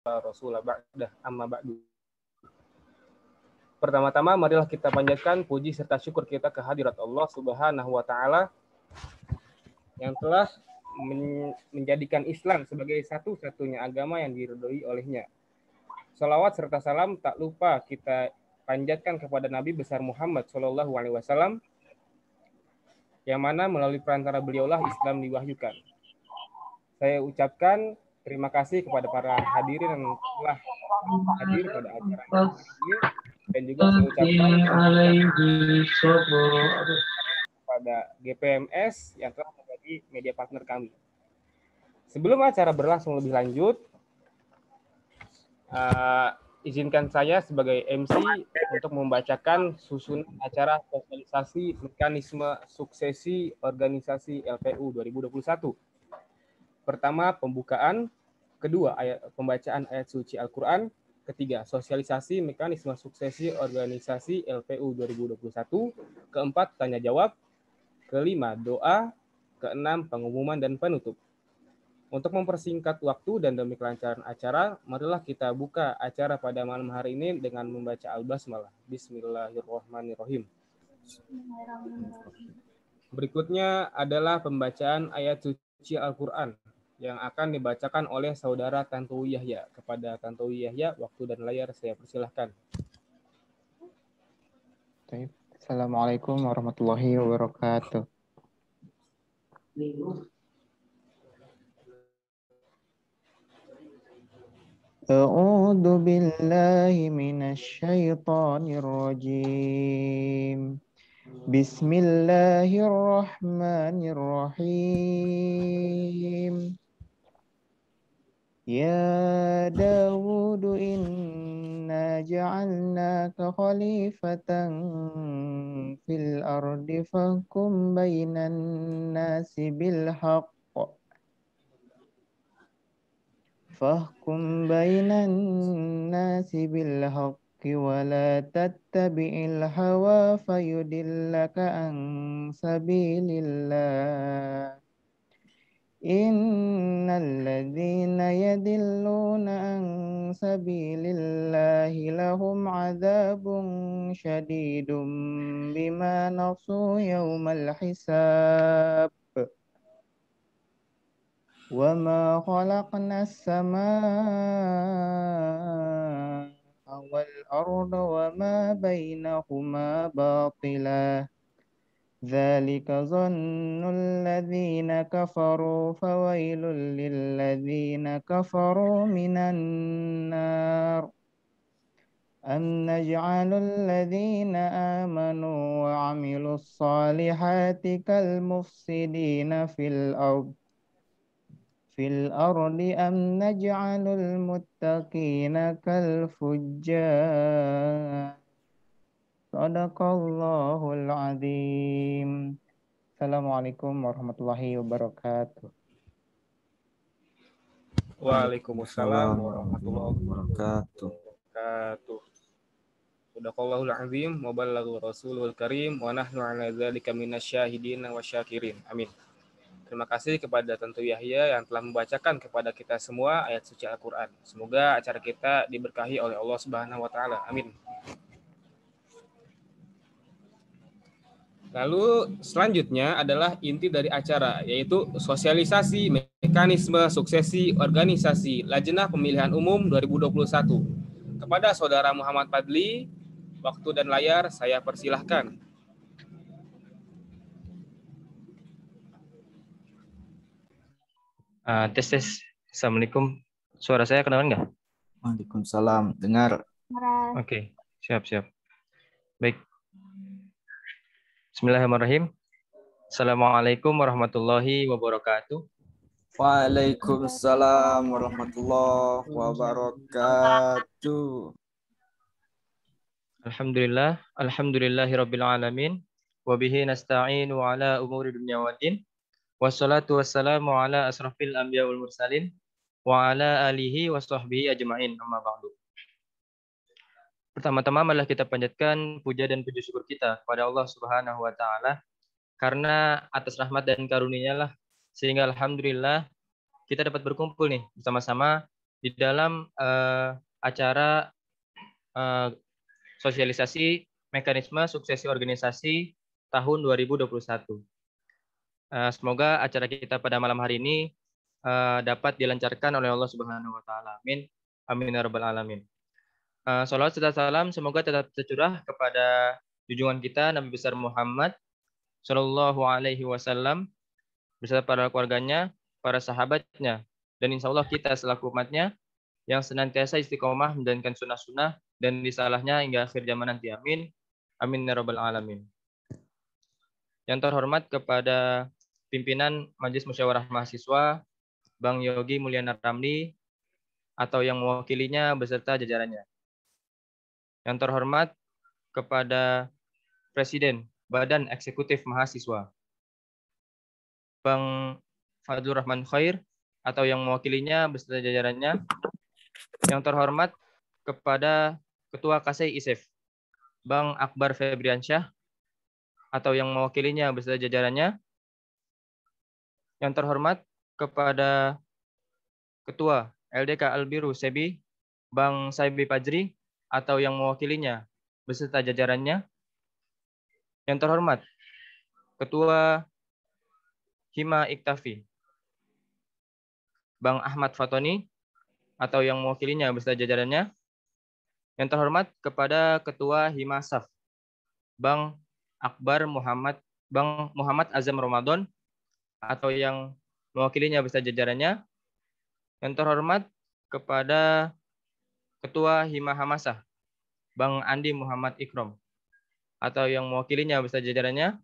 Rasul ba'dah amma ba'du. Pertama-tama marilah kita panjatkan puji serta syukur kita kehadirat Allah Subhanahu wa taala yang telah menjadikan Islam sebagai satu-satunya agama yang diridhoi olehnya. Salawat serta salam tak lupa kita panjatkan kepada Nabi besar Muhammad Shallallahu alaihi wasallam yang mana melalui perantara beliaulah Islam diwahyukan. Saya ucapkan terima kasih kepada para hadirin yang telah hadir pada acara ini dan juga saya ucapkan kepada GPMS yang telah menjadi media partner kami. Sebelum acara berlangsung lebih lanjut, izinkan saya sebagai MC untuk membacakan susunan acara sosialisasi mekanisme suksesi organisasi LPU 2021. Pertama, pembukaan. Kedua, pembacaan ayat suci Al-Quran. Ketiga, sosialisasi mekanisme suksesi organisasi LPU 2021. Keempat, tanya jawab. Kelima, doa. Keenam, pengumuman dan penutup. Untuk mempersingkat waktu dan demi kelancaran acara, marilah kita buka acara pada malam hari ini dengan membaca Al-Basmalah. Bismillahirrahmanirrahim. Berikutnya adalah pembacaan ayat suci Al-Quran yang akan dibacakan oleh saudara Tantowi Yahya. Kepada Tantowi Yahya, waktu dan layar saya persilahkan. Assalamualaikum warahmatullahi wabarakatuh. A'udzu billahi minasy syaithanir rajim. Bismillahirrahmanirrahim. Ya Dawud inna ja'alnaka khalifatan fil ardi fahkum bainan nasi bil haqq wa la tattabi'il hawa fayudillaka an sabilillah. Innal ladzina yadilluna an sabilillahi lahum adzabun syadidun bima nasu yaumal hisab. Wa ma khalaqnas samaa wal arda wa ma bainahuma batila. ذلك ظن الذين كفروا فويل للذين كفروا من النار أم نجعل الذين آمنوا وعملوا الصالحات كالمفسدين في الأرض أم نجعل المتقين كالفجار. Sadaqallahul azim. Assalamualaikum warahmatullahi wabarakatuh. Waalaikumsalam warahmatullahi wabarakatuh. Sadaqallahul azim wa ballagha rasulul karim wa nahnu ala dzalika minasyahidin wa syakirin. Amin. Terima kasih kepada Tantowi Yahya yang telah membacakan kepada kita semua ayat suci Al-Qur'an. Semoga acara kita diberkahi oleh Allah Subhanahu wa taala. Amin. Lalu selanjutnya adalah inti dari acara, yaitu sosialisasi mekanisme suksesi organisasi Lajnah Pemilihan Umum 2021. Kepada Saudara Muhammad Fadli, waktu dan layar saya persilahkan. Tes. Assalamualaikum. Suara saya kedengaran nggak? Waalaikumsalam. Dengar. Oke, siap. Baik. Bismillahirrahmanirrahim. Assalamualaikum warahmatullahi wabarakatuh. Waalaikumsalam warahmatullahi wabarakatuh. Alhamdulillahirabbil alamin wa bihi nasta'inu ala umuri dunya waddin. Wassalatu wassalamu ala asrafil anbiya wal mursalin wa ala alihi wa sahbihi ajma'in. Amma ba'du. Pertama-tama marilah kita panjatkan puja dan puji syukur kita kepada Allah Subhanahu wa taala karena atas rahmat dan karunia-Nya lah sehingga alhamdulillah kita dapat berkumpul nih bersama-sama di dalam acara sosialisasi mekanisme suksesi organisasi tahun 2021. Semoga acara kita pada malam hari ini dapat dilancarkan oleh Allah Subhanahu wa taala. Amin. Amin ya rabbal alamin. Salawat serta salam semoga tetap tercurah kepada junjungan kita Nabi besar Muhammad Shallallahu alaihi wasallam beserta para keluarganya, para sahabatnya, dan insya Allah kita selaku umatnya yang senantiasa istiqomah menjalankan sunnah-sunnah dan risalahnya hingga akhir zaman nanti. Amin. Amin ya rabbal alamin. Yang terhormat kepada pimpinan Majelis Musyawarah Mahasiswa Bang Yogi Mulyana Ramli atau yang mewakilinya beserta jajarannya. Yang terhormat kepada Presiden Badan Eksekutif Mahasiswa Bang Fadlur Rahman Khair atau yang mewakilinya beserta jajarannya. Yang terhormat kepada Ketua KSI ISEF Bang Akbar Febriansyah atau yang mewakilinya beserta jajarannya. Yang terhormat kepada Ketua LDK Albiru Sebi Bang Saibi Pajri atau yang mewakilinya beserta jajarannya. Yang terhormat Ketua Hima Iktafi Bang Ahmad Fatoni atau yang mewakilinya beserta jajarannya. Yang terhormat kepada Ketua Himasaf Bang Akbar Bang Muhammad Azam Ramadan atau yang mewakilinya beserta jajarannya. Yang terhormat kepada Ketua Hima Hamasah Bang Andi Muhammad Ikrom atau yang mewakilinya beserta jajarannya.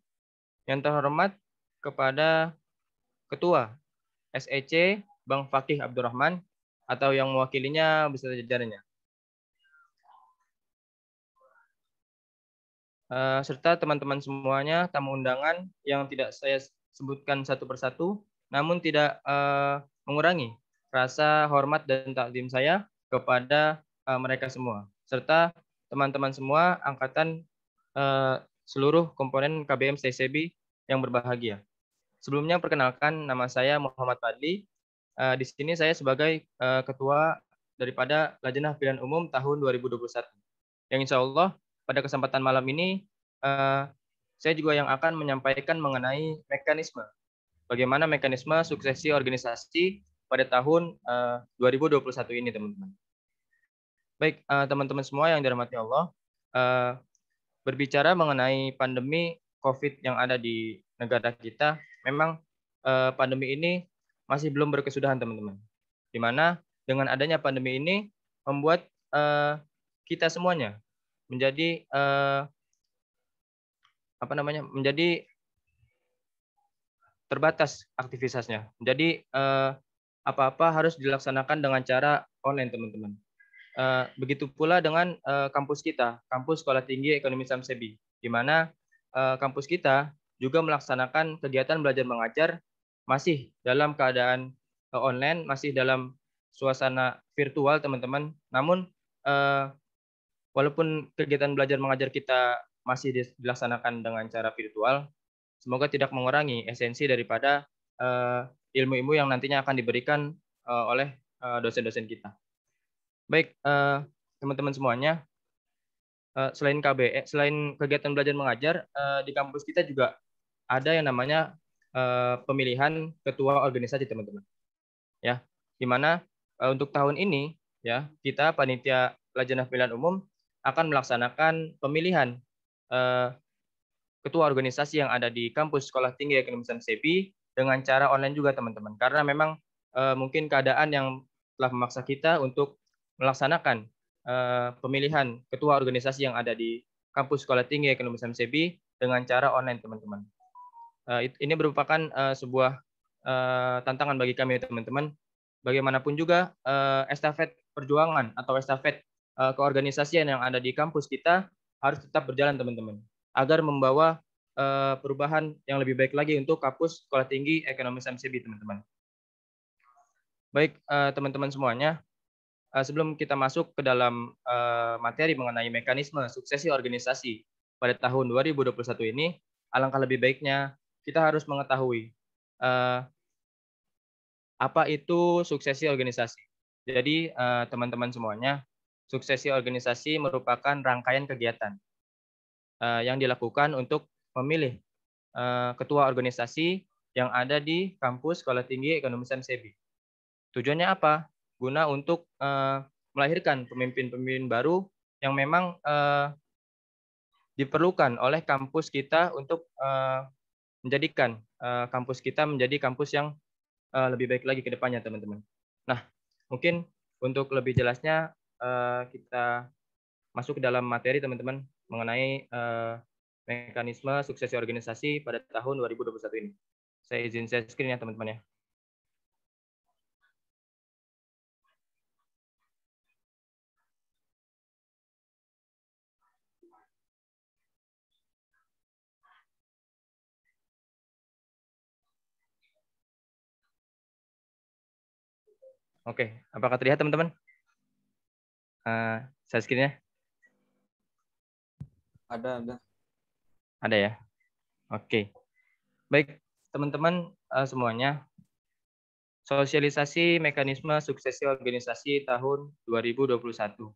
Yang terhormat kepada Ketua SEC Bang Fakih Abdurrahman atau yang mewakilinya beserta jajarannya. Serta teman-teman semuanya, tamu undangan yang tidak saya sebutkan satu persatu, namun tidak mengurangi rasa hormat dan takdim saya kepada mereka semua, serta teman-teman semua angkatan seluruh komponen KBM CCB yang berbahagia. Sebelumnya perkenalkan, nama saya Muhammad Fadli. Di sini saya sebagai ketua daripada Lajnah Pilihan Umum tahun 2021. Yang insya Allah pada kesempatan malam ini saya juga yang akan menyampaikan mengenai mekanisme. Bagaimana mekanisme suksesi organisasi pada tahun 2021 ini, teman-teman. Baik, teman-teman semua yang dirahmati Allah, berbicara mengenai pandemi COVID yang ada di negara kita, memang pandemi ini masih belum berkesudahan, teman-teman. Di mana dengan adanya pandemi ini membuat kita semuanya menjadi menjadi terbatas aktivitasnya. Jadi apa-apa harus dilaksanakan dengan cara online, teman-teman. Begitu pula dengan kampus kita, kampus Sekolah Tinggi Ekonomi Islam SEBI, di mana kampus kita juga melaksanakan kegiatan belajar mengajar masih dalam keadaan online, masih dalam suasana virtual, teman-teman. Namun walaupun kegiatan belajar mengajar kita masih dilaksanakan dengan cara virtual, semoga tidak mengurangi esensi daripada ilmu-ilmu yang nantinya akan diberikan oleh dosen-dosen kita. Baik, teman-teman semuanya, selain kegiatan belajar mengajar, di kampus kita juga ada yang namanya pemilihan ketua organisasi, teman-teman. Ya, di mana untuk tahun ini ya kita panitia Lajnah Pilihan Umum akan melaksanakan pemilihan ketua organisasi yang ada di kampus Sekolah Tinggi Ekonomi Islam SEBI dengan cara online juga, teman-teman. Karena memang mungkin keadaan yang telah memaksa kita untuk melaksanakan pemilihan ketua organisasi yang ada di kampus Sekolah Tinggi Ekonomi Islam SEBI dengan cara online, teman-teman. Ini merupakan sebuah tantangan bagi kami, teman-teman. Bagaimanapun juga estafet perjuangan atau estafet keorganisasian yang ada di kampus kita harus tetap berjalan, teman-teman, agar membawa perubahan yang lebih baik lagi untuk kampus Sekolah Tinggi Ekonomi Islam SEBI, teman-teman. Baik, teman-teman semuanya, sebelum kita masuk ke dalam materi mengenai mekanisme suksesi organisasi pada tahun 2021 ini, alangkah lebih baiknya kita harus mengetahui apa itu suksesi organisasi. Jadi teman-teman semuanya, suksesi organisasi merupakan rangkaian kegiatan yang dilakukan untuk memilih ketua organisasi yang ada di kampus Sekolah Tinggi Ekonomi Islam SEBI. Tujuannya apa? Guna untuk melahirkan pemimpin-pemimpin baru yang memang diperlukan oleh kampus kita untuk menjadikan kampus kita menjadi kampus yang lebih baik lagi ke depannya, teman-teman. Nah, mungkin untuk lebih jelasnya kita masuk ke dalam materi, teman-teman, mengenai mekanisme suksesi organisasi pada tahun 2021 ini. Saya izin share screen ya, teman-teman ya. Oke, apakah terlihat, teman-teman? Share screen-nya? Ada. Ada ya? Oke. Baik, teman-teman semuanya. Sosialisasi mekanisme suksesi organisasi tahun 2021.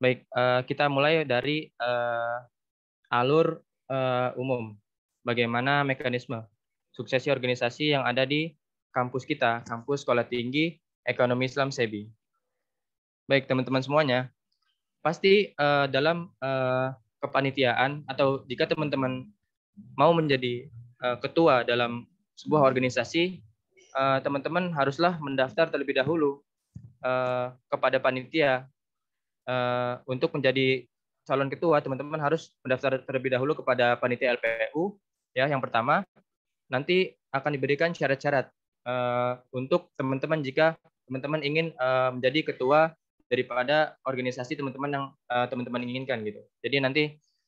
Baik, kita mulai dari alur umum. Bagaimana mekanisme suksesi organisasi yang ada di kampus kita, kampus Sekolah Tinggi Ekonomi Islam SEBI. Baik, teman-teman semuanya, pasti dalam kepanitiaan atau jika teman-teman mau menjadi ketua dalam sebuah organisasi, teman-teman haruslah mendaftar terlebih dahulu kepada panitia untuk menjadi calon ketua. Teman-teman harus mendaftar terlebih dahulu kepada panitia LPU. Ya, yang pertama, nanti akan diberikan syarat-syarat untuk teman-teman jika teman-teman ingin menjadi ketua daripada organisasi teman-teman yang teman-teman inginkan gitu. Jadi nanti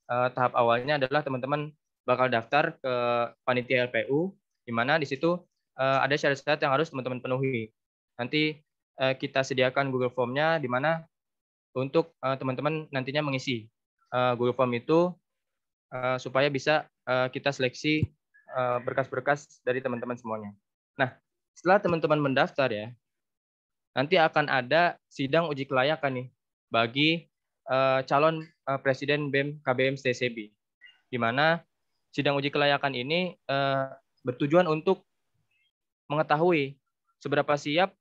tahap awalnya adalah teman-teman bakal daftar ke panitia LPU, di mana di situ ada syarat-syarat yang harus teman-teman penuhi. Nanti kita sediakan Google Form-nya, di mana untuk teman-teman nantinya mengisi Google Form itu supaya bisa kita seleksi berkas-berkas dari teman-teman semuanya. Nah, setelah teman-teman mendaftar ya, nanti akan ada sidang uji kelayakan nih bagi calon presiden BEM KBM STSEBI, di mana sidang uji kelayakan ini bertujuan untuk mengetahui seberapa siap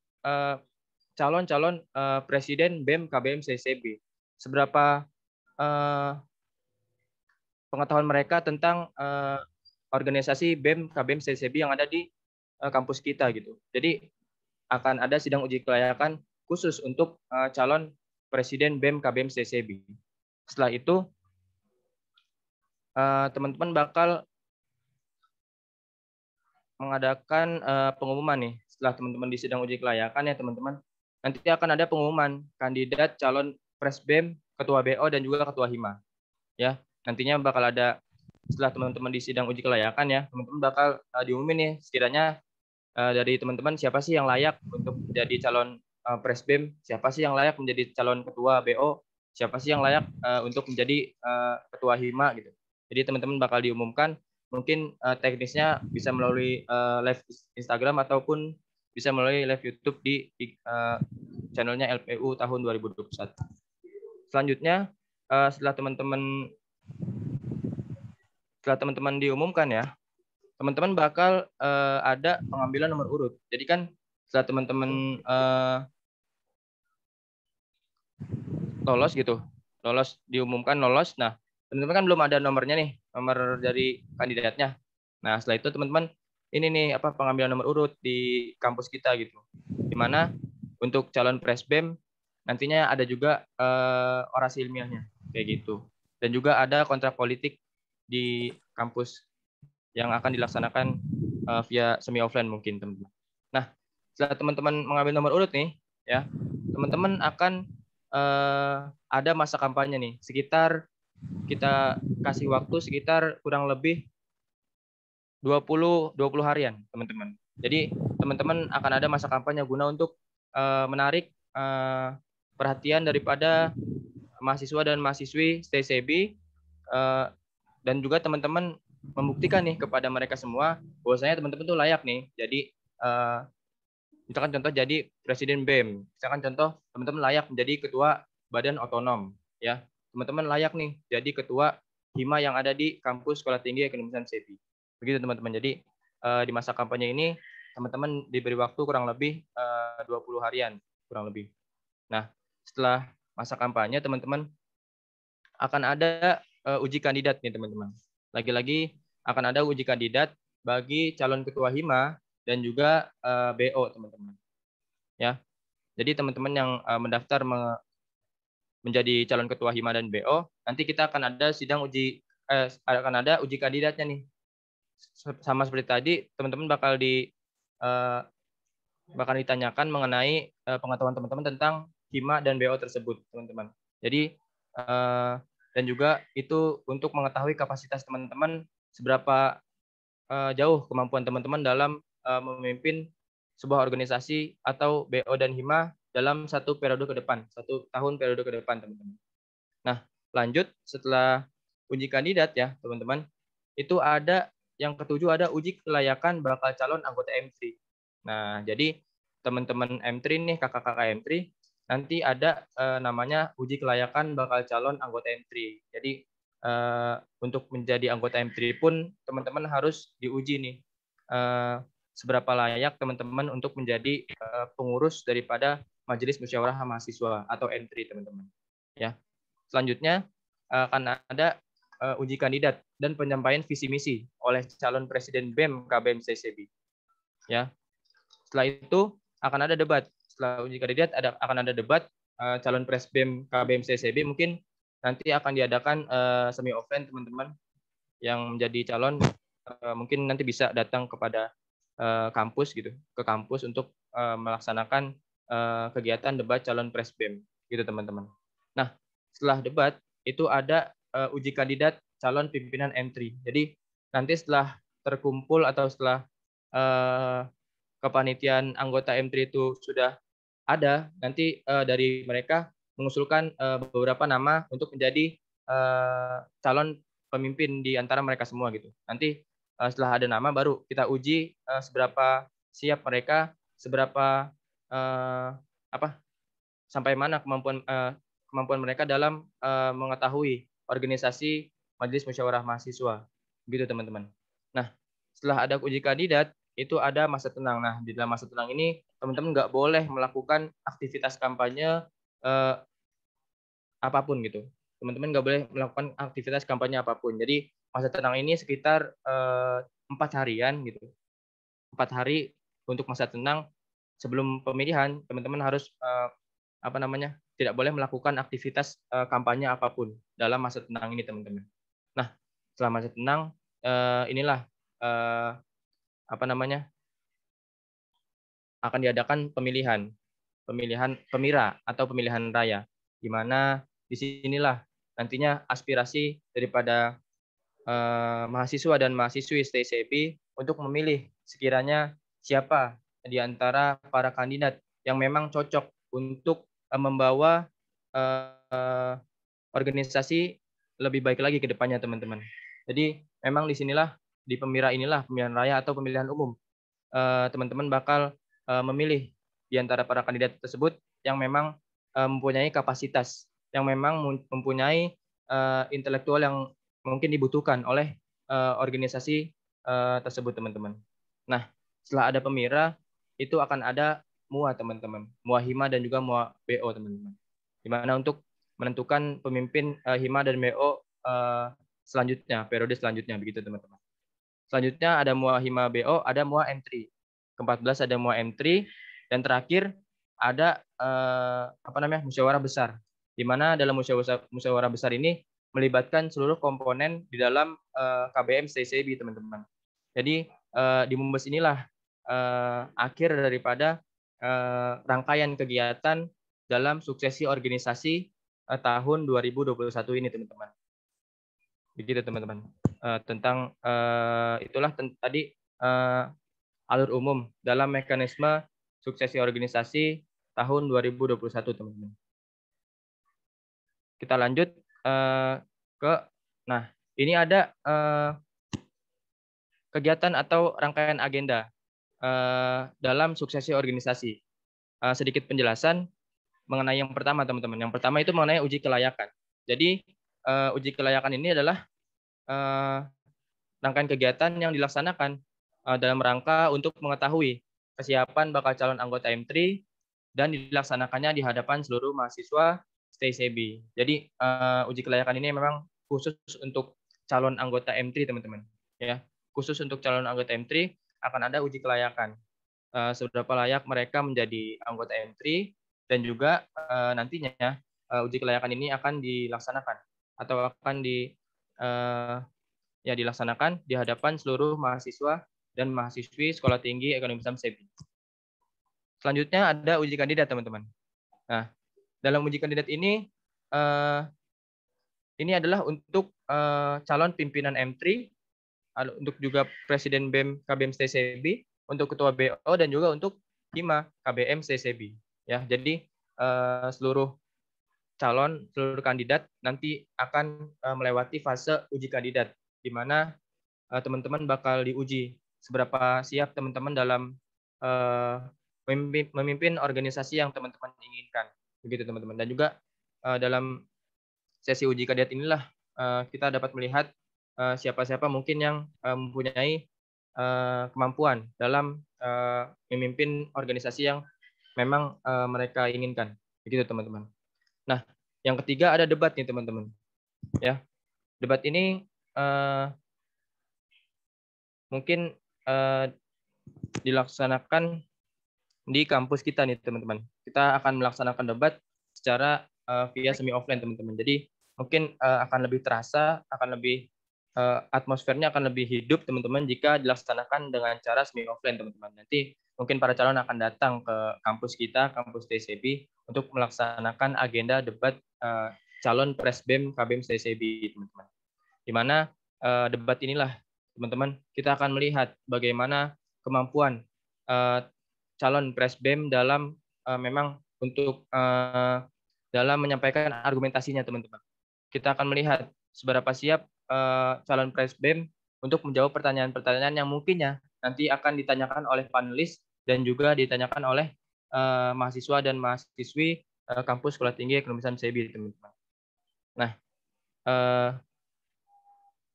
calon-calon presiden BEM KBM STSEBI, seberapa pengetahuan mereka tentang organisasi BEM KBM STSEBI yang ada di kampus kita gitu. Jadi akan ada sidang uji kelayakan khusus untuk calon presiden BEM KBM STSEBI. Setelah itu teman-teman bakal mengadakan pengumuman nih. Setelah teman-teman di sidang uji kelayakan ya teman-teman, nanti akan ada pengumuman kandidat calon Presbem, ketua BO dan juga ketua Hima. Ya, nantinya bakal ada setelah teman-teman di sidang uji kelayakan ya, teman-teman bakal diumumin nih sekiranya dari teman-teman siapa sih yang layak untuk menjadi calon Presbem, siapa sih yang layak menjadi calon ketua BO, siapa sih yang layak untuk menjadi ketua Hima gitu. Jadi teman-teman bakal diumumkan, mungkin teknisnya bisa melalui live Instagram ataupun bisa melalui live YouTube di channelnya LPU tahun 2021. Selanjutnya setelah teman-teman diumumkan ya, teman-teman bakal ada pengambilan nomor urut. Jadi kan setelah teman-teman lolos gitu, diumumkan lolos. Nah, teman-teman kan belum ada nomornya nih, nomor dari kandidatnya. Nah, setelah itu teman-teman ini nih pengambilan nomor urut di kampus kita gitu. Dimana untuk calon Presbem nantinya ada juga orasi ilmiahnya kayak gitu. Dan juga ada kontrak politik di kampus yang akan dilaksanakan via semi offline mungkin teman-teman. Nah, setelah teman-teman mengambil nomor urut nih, ya, teman-teman akan ada masa kampanye nih, sekitar kita kasih waktu sekitar kurang lebih 20 harian, teman-teman. Jadi teman-teman akan ada masa kampanye guna untuk menarik perhatian daripada mahasiswa dan mahasiswi STSEBI dan juga teman-teman membuktikan nih kepada mereka semua bahwasanya teman-teman tuh layak nih jadi Misalkan contoh jadi presiden BEM. Misalkan contoh teman-teman layak menjadi ketua badan otonom, ya. Teman-teman layak nih jadi ketua hima yang ada di kampus Sekolah Tinggi Ekonomi dan SEBI. Begitu teman-teman. Jadi di masa kampanye ini teman-teman diberi waktu kurang lebih 20 harian kurang lebih. Nah, setelah masa kampanye teman-teman akan ada uji kandidat nih teman-teman. Lagi-lagi akan ada uji kandidat bagi calon ketua hima dan juga BO teman-teman. Ya, jadi teman-teman yang mendaftar menjadi calon ketua hima dan BO, nanti kita akan ada akan ada uji kandidatnya nih. Sama seperti tadi, teman-teman bakal ditanyakan mengenai pengetahuan teman-teman tentang hima dan BO tersebut, teman-teman. Jadi dan juga itu untuk mengetahui kapasitas teman-teman seberapa jauh kemampuan teman-teman dalam memimpin sebuah organisasi atau BO dan hima dalam 1 periode ke depan, 1 tahun periode ke depan, teman-teman. Nah, lanjut setelah uji kandidat ya, teman-teman, itu ada yang ketujuh ada uji kelayakan bakal calon anggota M3. Nah, jadi teman-teman M3 nih, kakak-kakak M3, nanti ada namanya uji kelayakan bakal calon anggota M3. Jadi untuk menjadi anggota M3 pun teman-teman harus diuji nih seberapa layak teman-teman untuk menjadi pengurus daripada Majelis Musyawarah Mahasiswa atau M3, teman-teman. Ya. Selanjutnya akan ada uji kandidat dan penyampaian visi misi oleh calon presiden BEM KBM SEBI. Ya. Setelah itu akan ada debat. Setelah uji kandidat akan ada debat calon pres BEM KBM SEBI. Mungkin nanti akan diadakan semi offline, teman-teman yang menjadi calon mungkin nanti bisa datang kepada kampus gitu, ke kampus untuk melaksanakan kegiatan debat calon pres BEM gitu, teman-teman. Nah, setelah debat itu ada uji kandidat calon pimpinan M3. Jadi nanti setelah terkumpul atau setelah kepanitiaan anggota M3 itu sudah ada, nanti dari mereka mengusulkan beberapa nama untuk menjadi calon pemimpin di antara mereka semua gitu. Nanti setelah ada nama baru kita uji seberapa siap mereka, seberapa sampai mana kemampuan mereka dalam mengetahui organisasi Majelis Musyawarah Mahasiswa. Gitu, teman-teman. Nah, setelah ada uji kandidat, itu ada masa tenang. Nah, di dalam masa tenang ini, teman-teman nggak boleh melakukan aktivitas kampanye apapun gitu. Teman-teman nggak boleh melakukan aktivitas kampanye apapun. Jadi, masa tenang ini sekitar 4 harian gitu. 4 hari untuk masa tenang sebelum pemilihan, teman-teman harus tidak boleh melakukan aktivitas kampanye apapun dalam masa tenang ini, teman-teman. Nah, setelah masa tenang, inilah akan diadakan pemira atau pemilihan raya, di mana disinilah nantinya aspirasi daripada mahasiswa dan mahasiswi STSEBI untuk memilih sekiranya siapa di antara para kandidat yang memang cocok untuk membawa organisasi lebih baik lagi ke depannya, teman-teman. Jadi memang disinilah di pemira inilah pemilihan raya atau pemilihan umum, teman-teman bakal memilih di antara para kandidat tersebut yang memang mempunyai kapasitas, yang memang mempunyai intelektual yang mungkin dibutuhkan oleh organisasi tersebut, teman-teman. Nah, setelah ada pemira, itu akan ada MUA, teman-teman. MUA hima dan juga MUA BO, teman-teman. Di mana untuk menentukan pemimpin hima dan BO selanjutnya, periode selanjutnya, begitu, teman-teman. Selanjutnya ada MUA hima BO, ada MUA M3. Ke-14 ada MUA M3, dan terakhir ada musyawarah besar. Di mana dalam musyawarah besar ini melibatkan seluruh komponen di dalam KBM STSEBI, teman-teman. Jadi di Mumbes inilah akhir daripada rangkaian kegiatan dalam suksesi organisasi tahun 2021 ini, teman-teman. Begitu, teman-teman. Tentang itulah tadi alur umum dalam mekanisme suksesi organisasi tahun 2021, teman-teman. Kita lanjut ini ada kegiatan atau rangkaian agenda dalam suksesi organisasi. Sedikit penjelasan mengenai yang pertama, teman-teman. Yang pertama itu mengenai uji kelayakan. Jadi uji kelayakan ini adalah rangkaian kegiatan yang dilaksanakan dalam rangka untuk mengetahui kesiapan bakal calon anggota M3 dan dilaksanakannya di hadapan seluruh mahasiswa STCB. Jadi uji kelayakan ini memang khusus untuk calon anggota M3, teman-teman. Ya, khusus untuk calon anggota M3 akan ada uji kelayakan. Seberapa layak mereka menjadi anggota M3 dan juga nantinya uji kelayakan ini akan dilaksanakan atau akan dilaksanakan di hadapan seluruh mahasiswa dan mahasiswi Sekolah Tinggi Ekonomi Islam SEBI. Selanjutnya ada uji kandidat, teman-teman. Nah, dalam uji kandidat ini adalah untuk calon pimpinan M3, untuk juga Presiden BEM KBM STCB, untuk Ketua BO dan juga untuk Hima KBM STCB. Ya, jadi seluruh kandidat nanti akan melewati fase uji kandidat, di mana teman-teman bakal diuji seberapa siap teman-teman dalam memimpin organisasi yang teman-teman inginkan, begitu teman-teman. Dan juga dalam sesi uji kandidat inilah kita dapat melihat siapa-siapa mungkin yang mempunyai kemampuan dalam memimpin organisasi yang memang mereka inginkan, begitu teman-teman. Nah, yang ketiga ada debat nih, teman-teman. Ya, debat ini mungkin dilaksanakan di kampus kita nih, teman-teman. Kita akan melaksanakan debat secara via semi offline, teman-teman. Jadi mungkin akan lebih terasa, akan lebih atmosfernya akan lebih hidup, teman-teman, jika dilaksanakan dengan cara semi offline, teman-teman. Nanti mungkin para calon akan datang ke kampus kita, kampus TCB, untuk melaksanakan agenda debat calon Presbem KBM TCB, teman-teman. Di mana debat inilah, teman-teman, kita akan melihat bagaimana kemampuan calon Presbem dalam memang untuk dalam menyampaikan argumentasinya, teman-teman. Kita akan melihat seberapa siap calon Presbem untuk menjawab pertanyaan-pertanyaan yang mungkinnya nanti akan ditanyakan oleh panelis dan juga ditanyakan oleh mahasiswa dan mahasiswi kampus Sekolah Tinggi Ekonomi Islam SEBI, teman-teman. Nah,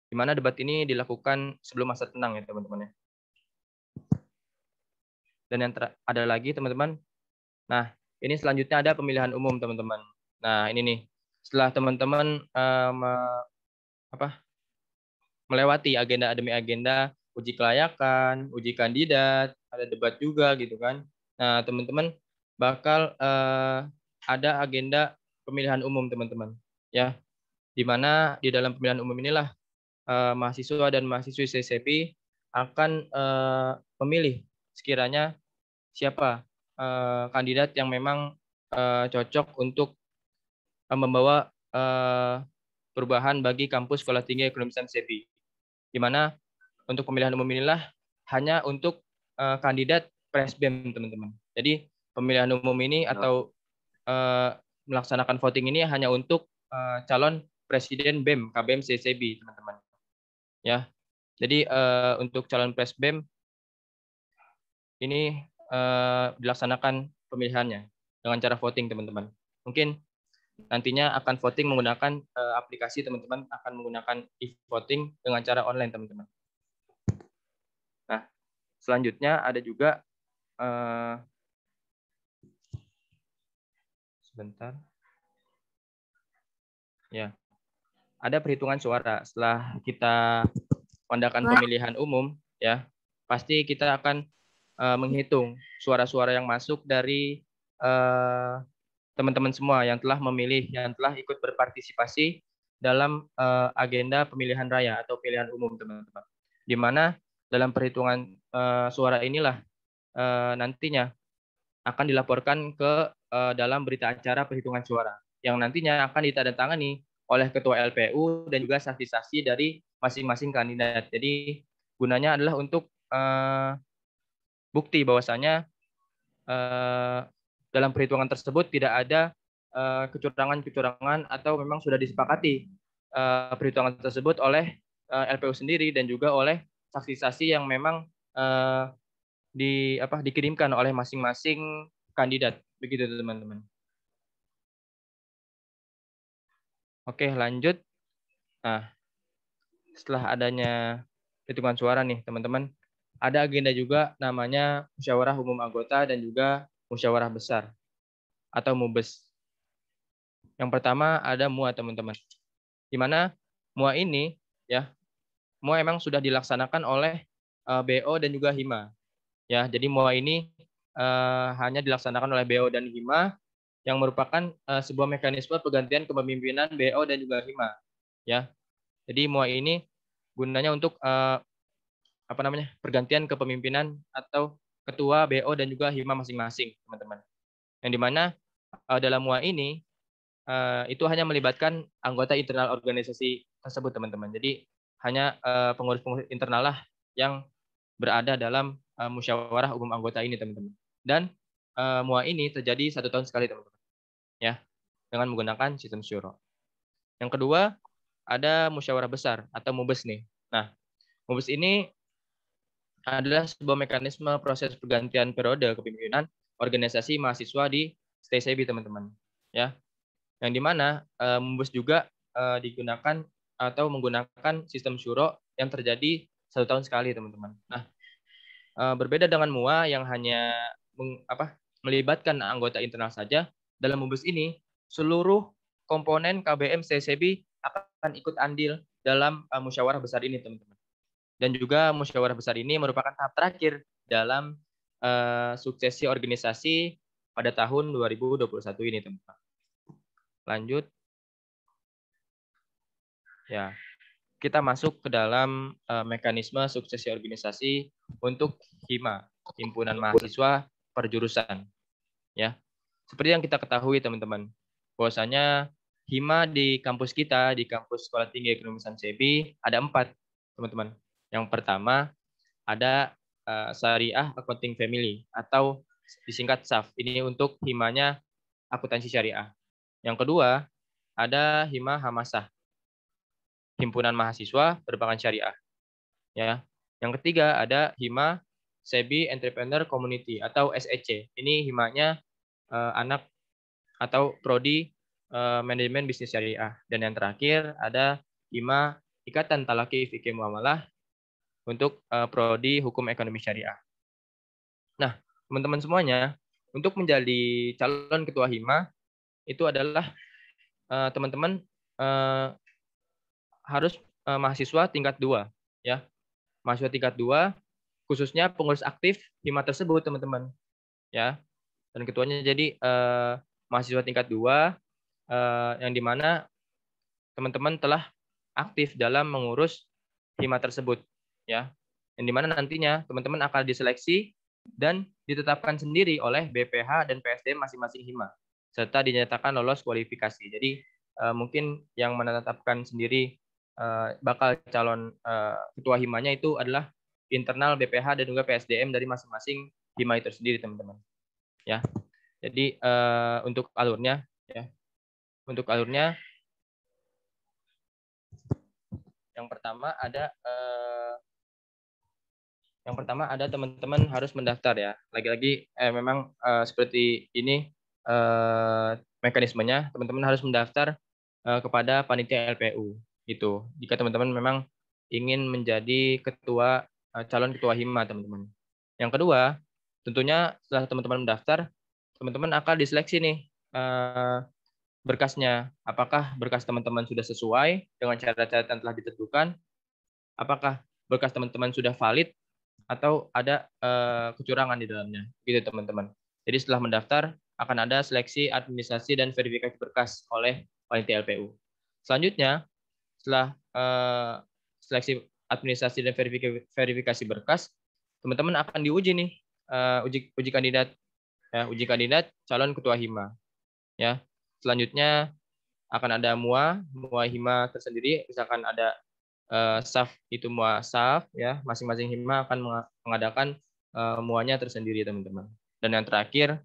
di mana debat ini dilakukan sebelum masa tenang, ya teman-teman. Dan yang ada lagi, teman-teman. Nah, ini selanjutnya ada pemilihan umum, teman-teman. Nah, ini nih, setelah teman-teman melewati agenda demi agenda, uji kelayakan, uji kandidat, ada debat juga gitu kan. Nah, teman-teman bakal ada agenda pemilihan umum, teman-teman. Ya, di mana di dalam pemilihan umum inilah mahasiswa dan mahasiswi STCB akan memilih sekiranya siapa kandidat yang memang cocok untuk membawa perubahan bagi kampus Sekolah Tinggi Ekonomi Islam SEBI. Di mana untuk pemilihan umum inilah hanya untuk kandidat Presbem, teman-teman. Jadi pemilihan umum ini atau melaksanakan voting ini hanya untuk calon Presiden BEM KBM STCB, teman-teman. Ya, jadi untuk calon Presbem ini dilaksanakan pemilihannya dengan cara voting, teman-teman. Mungkin nantinya akan voting menggunakan aplikasi, teman-teman, akan menggunakan e-voting dengan cara online, teman-teman. Nah, selanjutnya ada juga sebentar. Ya. Ada perhitungan suara. Setelah kita mengadakan pemilihan umum, ya, pasti kita akan menghitung suara-suara yang masuk dari teman-teman semua yang telah memilih, yang telah ikut berpartisipasi dalam agenda pemilihan raya atau pilihan umum, teman-teman. Di mana dalam perhitungan suara inilah nantinya akan dilaporkan ke dalam berita acara perhitungan suara, yang nantinya akan ditandatangani oleh Ketua LPU dan juga saksi-saksi dari masing-masing kandidat. Jadi gunanya adalah untuk bukti bahwasanya dalam perhitungan tersebut tidak ada kecurangan-kecurangan atau memang sudah disepakati perhitungan tersebut oleh LPU sendiri dan juga oleh saksi-saksi yang memang dikirimkan oleh masing-masing kandidat. Begitu teman-teman. Oke, lanjut. Nah, setelah adanya hitungan suara nih, teman-teman, ada agenda juga namanya musyawarah umum anggota dan juga musyawarah besar atau MUBES. Yang pertama ada MUA, teman-teman. Di mana MUA ini ya, MUA emang sudah dilaksanakan oleh BO dan juga HIMA. Ya, jadi MUA ini hanya dilaksanakan oleh BO dan HIMA yang merupakan sebuah mekanisme pergantian kepemimpinan BO dan juga HIMA. Ya, jadi MUA ini gunanya untuk pergantian kepemimpinan atau ketua BO dan juga HIMA masing-masing, teman-teman. Yang dimana dalam MUA ini itu hanya melibatkan anggota internal organisasi tersebut, teman-teman. Jadi hanya pengurus-pengurus internal lah yang berada dalam musyawarah umum anggota ini, teman-teman. Dan MUA ini terjadi 1 tahun sekali, teman-teman. Ya, dengan menggunakan sistem syuro. Yang kedua ada musyawarah besar atau MUBES nih. Nah, MUBES ini adalah sebuah mekanisme proses pergantian periode kepemimpinan organisasi mahasiswa di STCB, teman-teman. Ya, yang dimana MUBES juga digunakan atau menggunakan sistem syuro yang terjadi 1 tahun sekali, teman-teman. Nah, berbeda dengan MUA yang hanya melibatkan anggota internal saja, dalam MUBES ini seluruh komponen KBM STCB akan ikut andil dalam musyawarah besar ini, teman-teman. Dan juga musyawarah besar ini merupakan tahap terakhir dalam suksesi organisasi pada tahun 2021 ini, teman-teman. Lanjut. Ya, kita masuk ke dalam mekanisme suksesi organisasi untuk HIMA, Himpunan Mahasiswa Perjurusan. Ya, seperti yang kita ketahui, teman-teman, bahwasanya HIMA di kampus kita, di kampus Sekolah Tinggi Ekonomi STCB, ada 4, teman-teman. Yang pertama ada Syariah Accounting Family atau disingkat SAF. Ini untuk HIMA-nya akuntansi syariah. Yang kedua ada HIMA Hamasah, Himpunan Mahasiswa Perbankan Syariah. Ya. Yang ketiga ada HIMA SEBI Entrepreneur Community atau SEC. Ini HIMA-nya anak atau prodi manajemen bisnis syariah. Dan yang terakhir ada HIMA Ikatan Talaki Fikih Muamalah untuk prodi hukum ekonomi syariah. Nah, teman-teman semuanya, untuk menjadi calon ketua HIMA itu adalah teman-teman harus mahasiswa tingkat 2, ya. Mahasiswa tingkat 2, khususnya pengurus aktif HIMA tersebut, teman-teman. Ya. Dan ketuanya jadi mahasiswa tingkat 2 yang dimana teman-teman telah aktif dalam mengurus HIMA tersebut, ya, yang dimana nantinya teman-teman akan diseleksi dan ditetapkan sendiri oleh BPH dan PSDM masing-masing HIMA serta dinyatakan lolos kualifikasi. Jadi mungkin yang menetapkan sendiri bakal calon ketua HIMA-nya itu adalah internal BPH dan juga PSDM dari masing-masing HIMA itu sendiri, teman-teman. Ya, jadi untuk alurnya, ya, untuk alurnya yang pertama ada teman-teman harus mendaftar, ya. Lagi-lagi memang seperti ini mekanismenya, teman-teman harus mendaftar kepada panitia LPU. Itu jika teman-teman memang ingin menjadi calon ketua HIMA, teman-teman. Yang kedua, tentunya setelah teman-teman mendaftar, teman-teman akan diseleksi nih berkasnya. Apakah berkas teman-teman sudah sesuai dengan syarat-syarat yang telah ditentukan? Apakah berkas teman-teman sudah valid atau ada kecurangan di dalamnya? Gitu, teman-teman. Jadi setelah mendaftar akan ada seleksi administrasi dan verifikasi berkas oleh panitia LPU. Selanjutnya, setelah seleksi administrasi dan verifikasi berkas, teman-teman akan diuji nih uji kandidat, ya, uji kandidat calon ketua HIMA. Ya. Selanjutnya akan ada MUA HIMA tersendiri. Misalkan ada SAF, itu MUA SAF, ya, masing-masing HIMA akan mengadakan MUA-nya tersendiri, teman-teman. Dan yang terakhir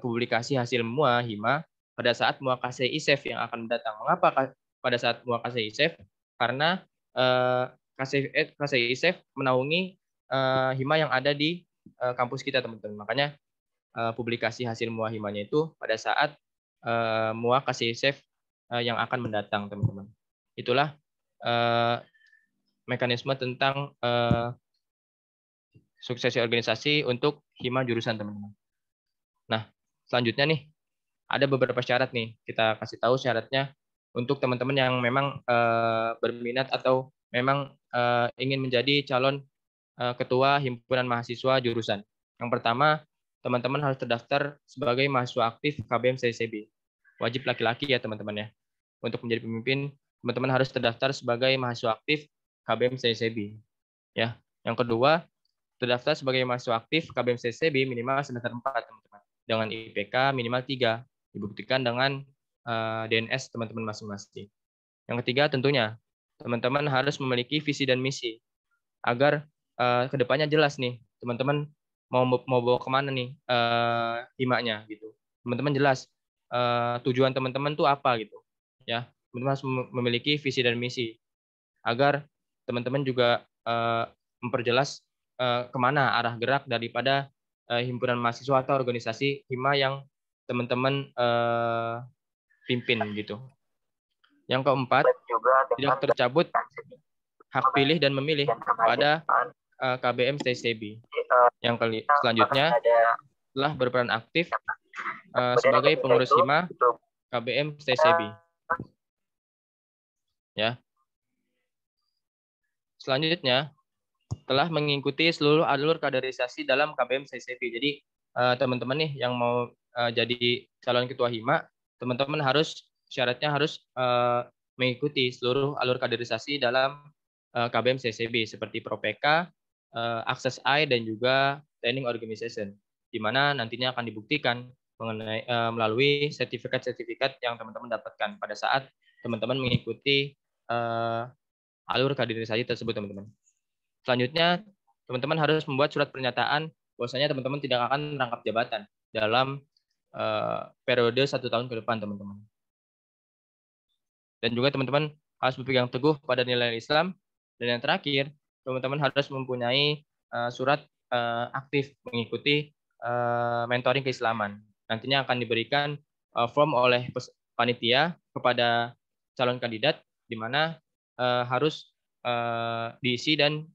publikasi hasil MUA HIMA pada saat MUA KC ISEF yang akan datang. Mengapa pada saat MUA KC ISEF? Karena KC ISEF menaungi HIMA yang ada di kampus kita, teman-teman. Makanya publikasi hasil MUA himanya itu pada saat MUA kasih save yang akan mendatang, teman-teman. Itulah mekanisme tentang suksesi organisasi untuk hima jurusan, teman-teman. Nah, selanjutnya nih, ada beberapa syarat nih. Kita kasih tahu syaratnya untuk teman-teman yang memang berminat atau memang ingin menjadi calon ketua himpunan mahasiswa jurusan. Yang pertama, teman-teman harus terdaftar sebagai mahasiswa aktif KBM CCB. Wajib laki-laki ya, teman-teman ya. Untuk menjadi pemimpin, teman-teman harus terdaftar sebagai mahasiswa aktif KBM CCB. Ya. Yang kedua, terdaftar sebagai mahasiswa aktif KBM CCB minimal semester 4, teman-teman. Dengan IPK minimal 3. Dibuktikan dengan DNS teman-teman masing-masing. Yang ketiga, tentunya teman-teman harus memiliki visi dan misi agar kedepannya jelas nih, teman-teman mau bawa kemana nih himanya gitu. Teman-teman jelas tujuan teman-teman tuh apa gitu. Ya, teman-teman harus memiliki visi dan misi agar teman-teman juga memperjelas kemana arah gerak daripada himpunan mahasiswa atau organisasi hima yang teman-teman pimpin gitu. Yang keempat, tidak tercabut hak pilih dan memilih pada KBM CCB. Yang selanjutnya, telah berperan aktif sebagai pengurus hima KBM CCB. Ya. Selanjutnya, telah mengikuti seluruh alur kaderisasi dalam KBM CCB. Jadi teman-teman nih yang mau jadi calon ketua hima, teman-teman syaratnya harus mengikuti seluruh alur kaderisasi dalam KBM CCB seperti ProPK, Access I, dan juga Training Organization, di mana nantinya akan dibuktikan melalui sertifikat-sertifikat yang teman-teman dapatkan pada saat teman-teman mengikuti alur kaderisasi tersebut, teman-teman. Selanjutnya, teman-teman harus membuat surat pernyataan bahwasanya teman-teman tidak akan merangkap jabatan dalam periode 1 tahun ke depan, teman-teman. Dan juga teman-teman harus berpegang teguh pada nilai Islam. Dan yang terakhir, teman-teman harus mempunyai surat aktif mengikuti mentoring keislaman. Nantinya akan diberikan form oleh panitia kepada calon kandidat, di mana harus diisi dan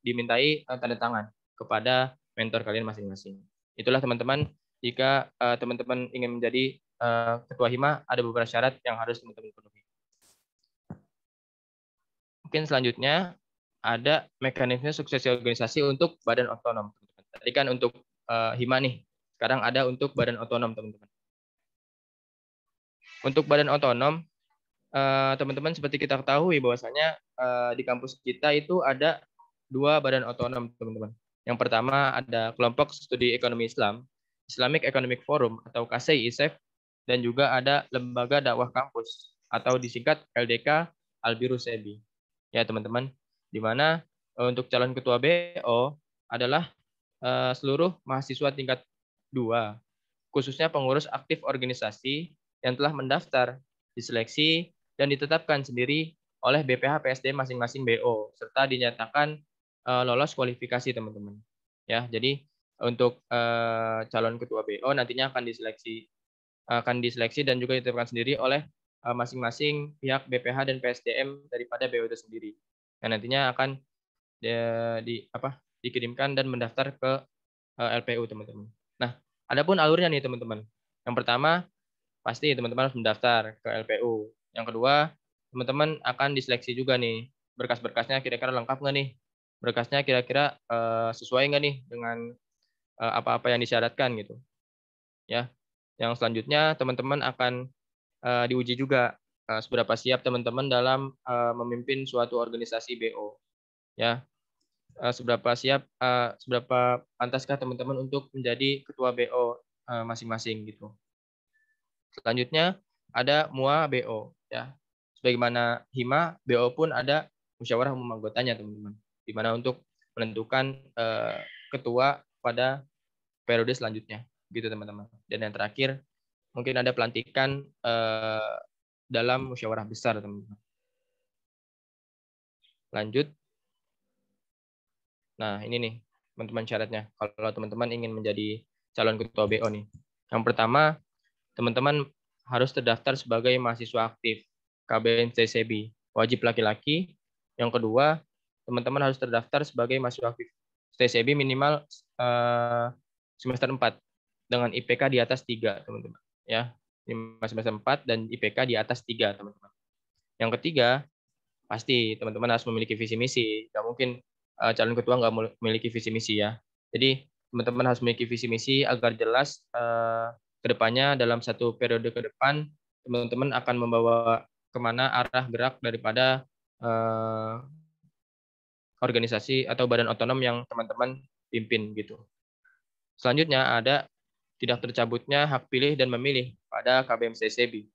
dimintai tanda tangan kepada mentor kalian masing-masing. Itulah teman-teman, jika teman-teman ingin menjadi ketua hima, ada beberapa syarat yang harus teman-teman penuhi. Mungkin selanjutnya ada mekanisme suksesi organisasi untuk badan otonom. Tadi kan untuk hima nih, sekarang ada untuk badan otonom, teman-teman. Untuk badan otonom, teman-teman seperti kita ketahui bahwasanya di kampus kita itu ada 2 badan otonom, teman-teman. Yang pertama ada kelompok studi ekonomi Islam, Islamic Economic Forum atau KSEI-ISEF, dan juga ada lembaga dakwah kampus atau disingkat LDK Albiru Sebi. Ya, teman-teman, di mana untuk calon ketua BO adalah seluruh mahasiswa tingkat 2, khususnya pengurus aktif organisasi yang telah mendaftar, diseleksi, dan ditetapkan sendiri oleh BPH PSD masing-masing BO, serta dinyatakan lolos kualifikasi, teman-teman. Ya, jadi untuk calon ketua BO nantinya akan diseleksi dan juga ditetapkan sendiri oleh masing-masing pihak BPH dan PSDM daripada BO itu sendiri. Dan nantinya akan dikirimkan dan mendaftar ke LPU, teman-teman. Nah, adapun alurnya nih, teman-teman. Yang pertama, pasti teman-teman harus mendaftar ke LPU. Yang kedua, teman-teman akan diseleksi juga nih. Berkas-berkasnya kira-kira lengkap nggak nih? Berkasnya kira-kira sesuai nggak nih dengan apa-apa yang disyaratkan gitu. Ya. Yang selanjutnya, teman-teman akan diuji juga seberapa siap teman-teman dalam memimpin suatu organisasi BO. Ya. Seberapa pantaskah teman-teman untuk menjadi ketua BO masing-masing gitu. Selanjutnya ada MUA BO, ya. Sebagaimana hima, BO pun ada musyawarah umum anggotanya, teman-teman. Di mana untuk menentukan ketua pada periode selanjutnya, gitu teman-teman. Dan yang terakhir mungkin ada pelantikan dalam musyawarah besar, teman-teman. Lanjut. Nah, ini nih teman-teman syaratnya kalau teman-teman ingin menjadi calon ketua BO nih. Yang pertama, teman-teman harus terdaftar sebagai mahasiswa aktif KBM CCB, wajib laki-laki. Yang kedua, teman-teman harus terdaftar sebagai mahasiswa aktif TCB minimal semester 4 dengan IPK di atas 3, teman-teman. Ya, semester 4 dan IPK di atas 3, teman-teman. Yang ketiga, pasti teman-teman harus memiliki visi misi. Nggak mungkin calon ketua nggak memiliki visi misi ya. Jadi teman-teman harus memiliki visi misi agar jelas ke depannya dalam satu periode ke depan teman-teman akan membawa kemana arah gerak daripada organisasi atau badan otonom yang teman-teman pimpin gitu. Selanjutnya ada tidak tercabutnya hak pilih dan memilih pada KBM CCB.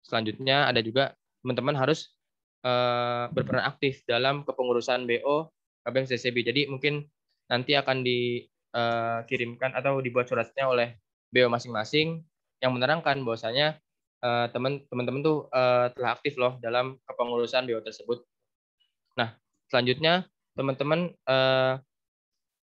Selanjutnya ada juga teman-teman harus berperan aktif dalam kepengurusan BO KBM CCB. Jadi mungkin nanti akan dikirimkan atau dibuat suratnya oleh BO masing-masing yang menerangkan bahwasanya teman-teman tuh telah aktif loh dalam kepengurusan BO tersebut. Nah, selanjutnya teman-teman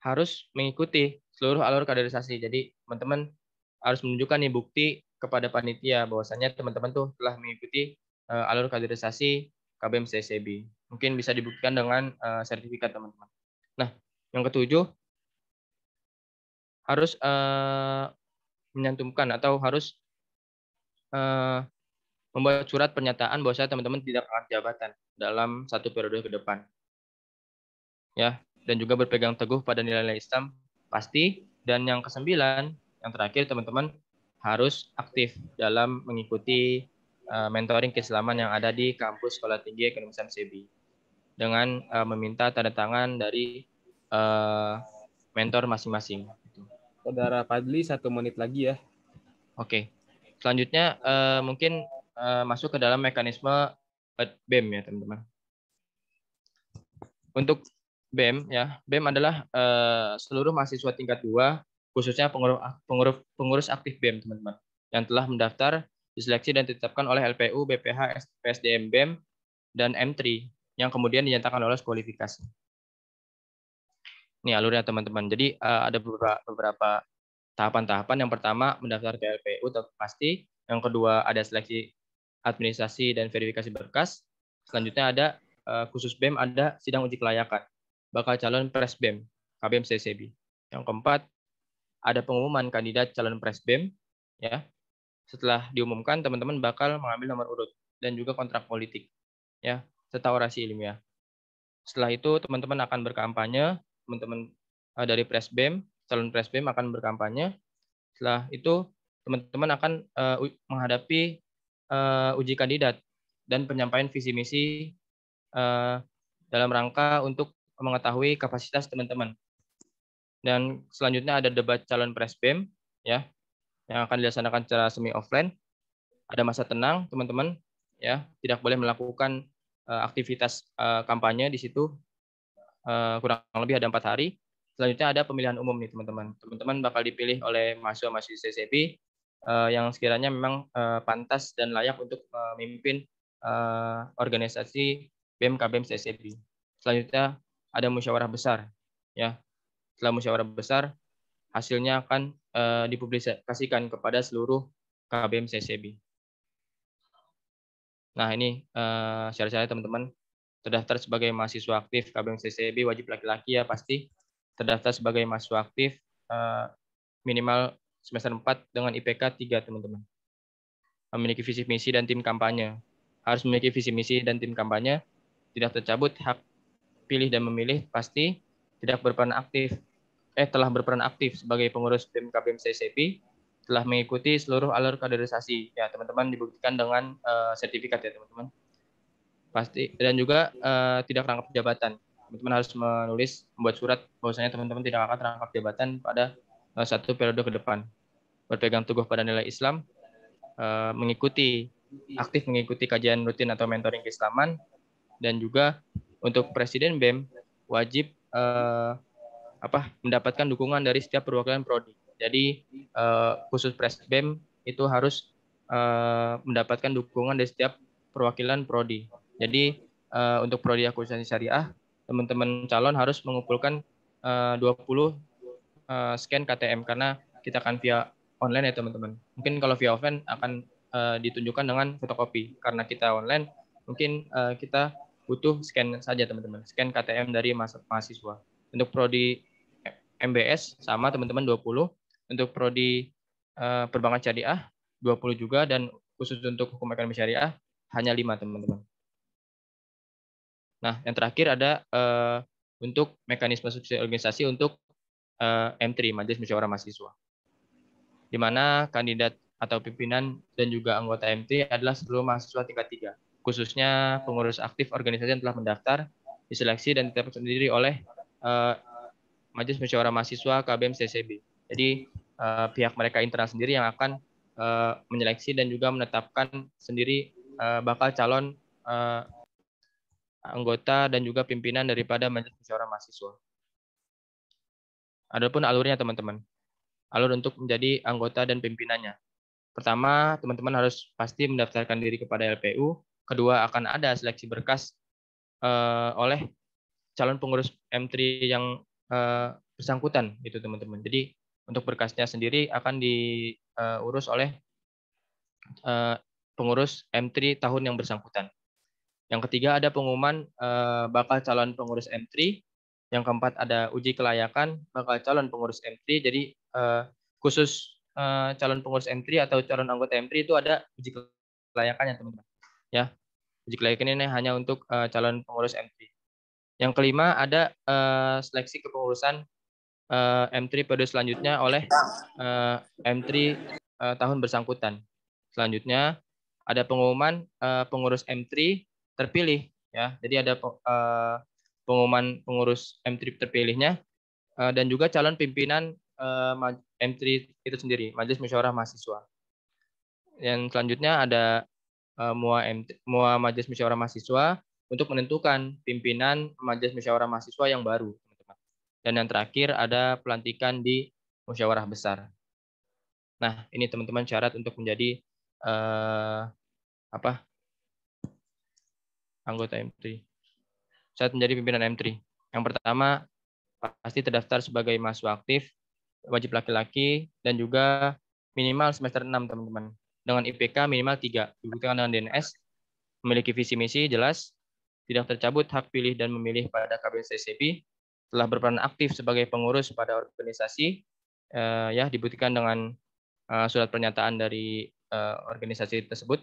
harus mengikuti seluruh alur kaderisasi. Jadi teman-teman harus menunjukkan nih bukti kepada panitia bahwasanya teman-teman tuh telah mengikuti alur kaderisasi KBM CCB. Mungkin bisa dibuktikan dengan sertifikat teman-teman. Nah, yang ketujuh harus menyantumkan atau harus membuat surat pernyataan bahwasanya teman-teman tidak angkat jabatan dalam satu periode ke depan. Ya, dan juga berpegang teguh pada nilai-nilai Islam pasti. Dan yang kesembilan, yang terakhir teman-teman harus aktif dalam mengikuti mentoring keislaman yang ada di kampus Sekolah Tinggi Ekonomi Islam CB dengan meminta tanda tangan dari mentor masing-masing. Saudara Fadli, 1 menit lagi ya. Oke, selanjutnya mungkin masuk ke dalam mekanisme BEM ya teman-teman. Untuk BEM ya, BEM adalah seluruh mahasiswa tingkat 2, khususnya pengurus aktif BEM teman-teman, yang telah mendaftar, diseleksi dan ditetapkan oleh LPU, BPH, PSDM BEM, dan M3, yang kemudian dinyatakan lolos kualifikasi. Ini alurnya teman-teman. Jadi ada beberapa tahapan-tahapan. Yang pertama mendaftar ke LPU pasti. Yang kedua ada seleksi administrasi dan verifikasi berkas. Selanjutnya ada khusus BEM ada sidang uji kelayakan bakal calon Presbem KBM CCB. Yang keempat ada pengumuman kandidat calon Presbem ya. Setelah diumumkan teman-teman bakal mengambil nomor urut dan juga kontrak politik ya serta orasi ilmiah. Setelah itu teman-teman akan berkampanye, teman-teman dari Presbem, calon Presbem akan berkampanye. Setelah itu teman-teman akan menghadapi uji kandidat dan penyampaian visi misi dalam rangka untuk mengetahui kapasitas teman-teman. Dan selanjutnya ada debat calon Presbem ya yang akan dilaksanakan secara semi offline. Ada masa tenang teman-teman ya, tidak boleh melakukan aktivitas kampanye di situ kurang lebih ada 4 hari. Selanjutnya ada pemilihan umum nih teman-teman. Teman-teman bakal dipilih oleh mahasiswa-mahasiswa CCB yang sekiranya memang pantas dan layak untuk memimpin organisasi BEM KBM CCB. Selanjutnya ada musyawarah besar ya. Setelah musyawarah besar hasilnya akan dipublikasikan kepada seluruh KBM CCB. Nah, ini syarat-syarat teman-teman. Terdaftar sebagai mahasiswa aktif KBM CCB wajib laki-laki ya pasti. Terdaftar sebagai mahasiswa aktif minimal semester 4 dengan IPK 3 teman-teman. Memiliki visi misi dan tim kampanye. Harus memiliki visi misi dan tim kampanye. Tidak tercabut hak pilih dan memilih pasti. Tidak berperan aktif telah berperan aktif sebagai pengurus BEM KBM CCB, telah mengikuti seluruh alur kaderisasi ya teman-teman, dibuktikan dengan sertifikat ya teman-teman. Pasti dan juga tidak rangkap jabatan. Teman-teman harus membuat surat bahwasanya teman-teman tidak akan terangkap jabatan pada satu periode ke depan. Berpegang teguh pada nilai Islam, aktif mengikuti kajian rutin atau mentoring keislaman, dan juga untuk Presiden BEM wajib mendapatkan dukungan dari setiap perwakilan prodi. Jadi khusus Presbem itu harus mendapatkan dukungan dari setiap perwakilan prodi. Jadi untuk prodi akuntansi syariah, teman-teman calon harus mengumpulkan 20 scan KTM karena kita akan via online ya teman-teman. Mungkin kalau via offline akan ditunjukkan dengan fotokopi. Karena kita online, mungkin kita butuh scan saja teman-teman. Scan KTM dari mahasiswa. Untuk prodi MBS sama teman-teman 20. Untuk prodi perbankan syariah 20 juga, dan khusus untuk hukum ekonomi syariah hanya 5 teman-teman. Nah, yang terakhir ada untuk mekanisme sukses organisasi untuk M3, Majelis Musyawarah Mahasiswa, di mana kandidat atau pimpinan dan juga anggota M3 adalah seluruh mahasiswa tingkat 3, khususnya pengurus aktif organisasi yang telah mendaftar, diseleksi dan ditetapkan sendiri oleh Majelis Musyawarah Mahasiswa KBM CCB. Jadi pihak mereka internal sendiri yang akan menyeleksi dan juga menetapkan sendiri bakal calon anggota dan juga pimpinan daripada Majelis Musyawarah Mahasiswa. Adapun alurnya teman-teman, alur untuk menjadi anggota dan pimpinannya. Pertama, teman-teman harus pasti mendaftarkan diri kepada LPU. Kedua, akan ada seleksi berkas oleh calon pengurus M3 yang bersangkutan, gitu teman-teman. Jadi untuk berkasnya sendiri akan diurus oleh pengurus M3 tahun yang bersangkutan. Yang ketiga ada pengumuman bakal calon pengurus M3. Yang keempat ada uji kelayakan bakal calon pengurus M3. Jadi khusus calon pengurus M3 atau calon anggota M3 itu ada uji kelayakannya teman-teman. Ya, uji kelayakan ini hanya untuk calon pengurus M3. Yang kelima ada seleksi kepengurusan M3 periode selanjutnya oleh M3 tahun bersangkutan. Selanjutnya ada pengumuman pengurus M3 terpilih, ya. Jadi ada pengumuman pengurus M3 terpilihnya dan juga calon pimpinan M3 itu sendiri, Majelis Musyawarah Mahasiswa. Yang selanjutnya ada MUA Majelis Musyawarah Mahasiswa untuk menentukan pimpinan Majelis Musyawarah Mahasiswa yang baru, teman-teman. Dan yang terakhir ada pelantikan di musyawarah besar. Nah, ini teman-teman syarat untuk menjadi anggota M3. Saat menjadi pimpinan M3. Yang pertama, pasti terdaftar sebagai mahasiswa aktif, wajib laki-laki, dan juga minimal semester 6, teman-teman. Dengan IPK minimal 3, dibuktikan dengan DNS, memiliki visi misi jelas, tidak tercabut hak pilih dan memilih pada KBM CCB, telah berperan aktif sebagai pengurus pada organisasi, ya dibuktikan dengan surat pernyataan dari organisasi tersebut.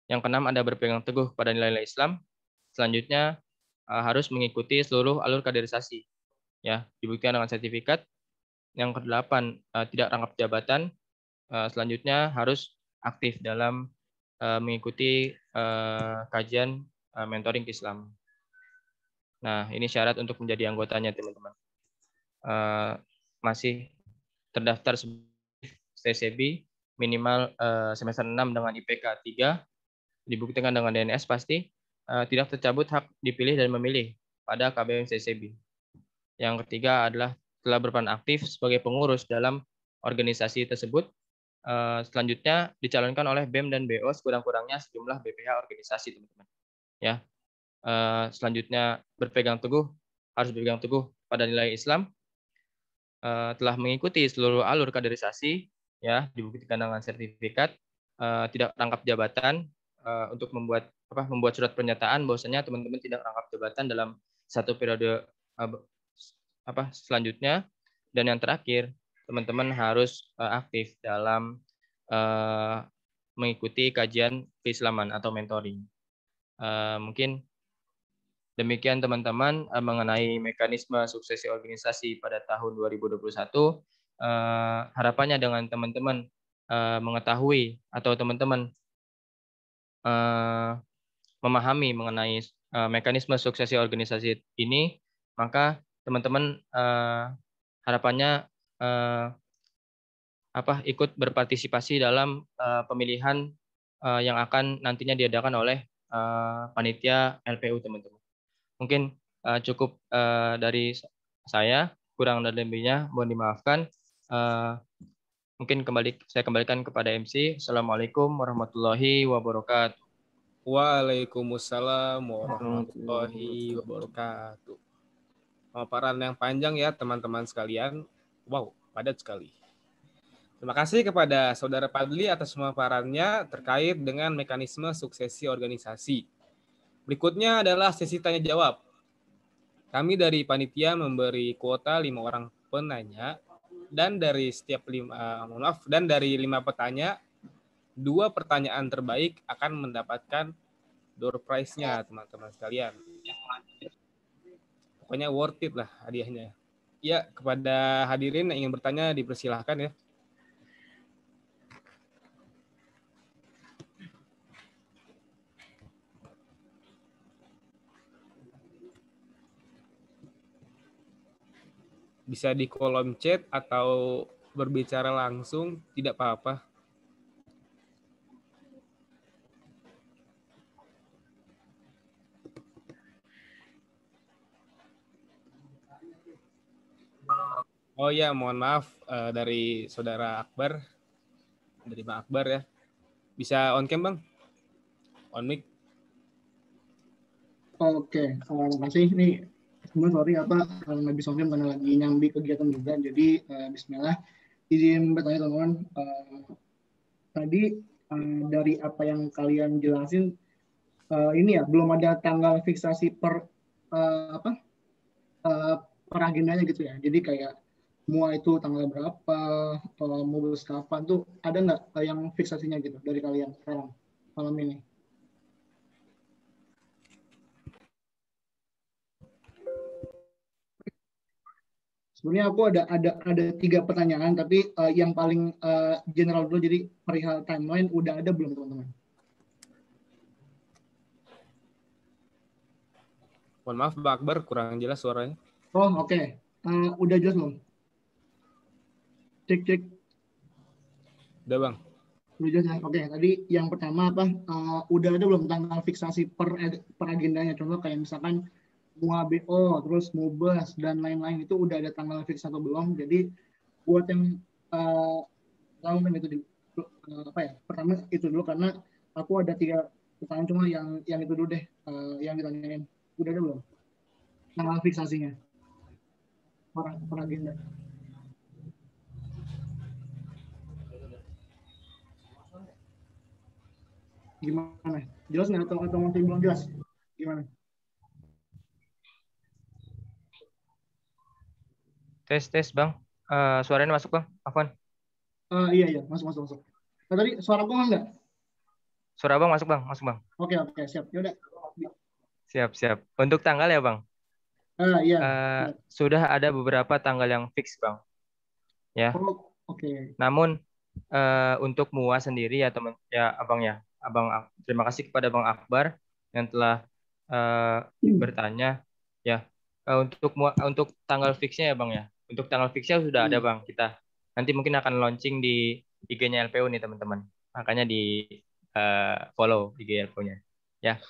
Yang keenam ada berpegang teguh pada nilai-nilai Islam. Selanjutnya harus mengikuti seluruh alur kaderisasi, ya dibuktikan dengan sertifikat. Yang kedelapan tidak rangkap jabatan. Selanjutnya harus aktif dalam mengikuti kajian mentoring Islam. Nah, ini syarat untuk menjadi anggotanya, teman-teman. Masih terdaftar CCB minimal semester 6 dengan IPK 3, dibuktikan dengan DNS pasti, tidak tercabut hak dipilih dan memilih pada KBM CCB. Yang ketiga adalah telah berperan aktif sebagai pengurus dalam organisasi tersebut. Selanjutnya dicalonkan oleh BEM dan BO sekurang-kurangnya sejumlah BPH organisasi, teman-teman. Ya. Selanjutnya harus berpegang teguh pada nilai Islam. Telah mengikuti seluruh alur kaderisasi, ya dibuktikan dengan sertifikat. Tidak rangkap jabatan. Untuk membuat surat pernyataan bahwasanya teman-teman tidak rangkap jabatan dalam satu periode selanjutnya. Dan yang terakhir, teman-teman harus aktif dalam mengikuti kajian keislaman atau mentoring. Mungkin demikian teman-teman mengenai mekanisme suksesi organisasi pada tahun 2021. Harapannya dengan teman-teman mengetahui atau teman-teman memahami mengenai mekanisme suksesi organisasi ini, maka teman-teman harapannya ikut berpartisipasi dalam pemilihan yang akan nantinya diadakan oleh panitia LPU, teman-teman. Mungkin cukup dari saya, kurang dan lebihnya mohon dimaafkan. Mungkin saya kembalikan kepada MC. Assalamualaikum warahmatullahi wabarakatuh. Waalaikumsalam warahmatullahi wabarakatuh. Pemaparan yang panjang ya teman-teman sekalian. Wow, padat sekali. Terima kasih kepada Saudara Padli atas pemaparannya terkait dengan mekanisme suksesi organisasi. Berikutnya adalah sesi tanya jawab. Kami dari panitia memberi kuota 5 orang penanya dan dari dari 5 petanya, 2 pertanyaan terbaik akan mendapatkan door prize-nya teman-teman sekalian. Pokoknya worth it lah hadiahnya. Ya, kepada hadirin yang ingin bertanya dipersilahkan ya. Bisa di kolom chat atau berbicara langsung, tidak apa-apa. Oh ya, mohon maaf dari Saudara Akbar, dari Bang Akbar ya. Bisa on cam Bang? On mic? Oke, terima kasih. Nih, semua sorry nggak bisa on cam karena lagi nyambi kegiatan juga. Jadi Bismillah, izin bertanya teman-teman. Tadi dari apa yang kalian jelasin, ini ya belum ada tanggal fiksasi per per agendanya gitu ya. Jadi kayak MUA itu tanggal berapa, mobil kapan tuh ada nggak yang fiksasinya gitu dari kalian sekarang malam ini? Sebenarnya aku ada 3 pertanyaan, tapi yang paling general dulu, jadi perihal timeline udah ada belum teman-teman? Mohon maaf Bang Akbar, kurang jelas suaranya. Oh oke. Udah jelas belum? Cek. Udah Bang. Udah jelas ya? Oke, tadi yang pertama udah ada belum tanggal fiksasi per agendanya? Contoh kayak misalkan MUA BO, terus MUBAS, dan lain-lain itu udah ada tanggal fix atau belum? Jadi buat yang tahu itu pertama itu dulu, karena aku ada 3 pertanyaan, cuma yang itu dulu deh yang ditanyain. Udah ada belum tanggal fiksasinya per agenda? Gimana? Jelas nggak atau masih belum jelas? Gimana? Tes Bang. Suaranya masuk Bang, Afwan. Iya, masuk. Tadi suara gua enggak? Suara Bang masuk Bang. Oke, siap. Yaudah. Siap. Untuk tanggal ya Bang? Iya. Sudah ada beberapa tanggal yang fix Bang. Ya. Oke. Namun untuk MUA sendiri ya teman ya Abang ya. Terima kasih kepada Bang Akbar yang telah bertanya ya. Untuk tanggal fixnya ya Bang ya. Untuk tanggal fixnya sudah ada Bang. Kita nanti mungkin akan launching di IG-nya LPU nih teman-teman. Makanya di follow IG LPU-nya. Ya.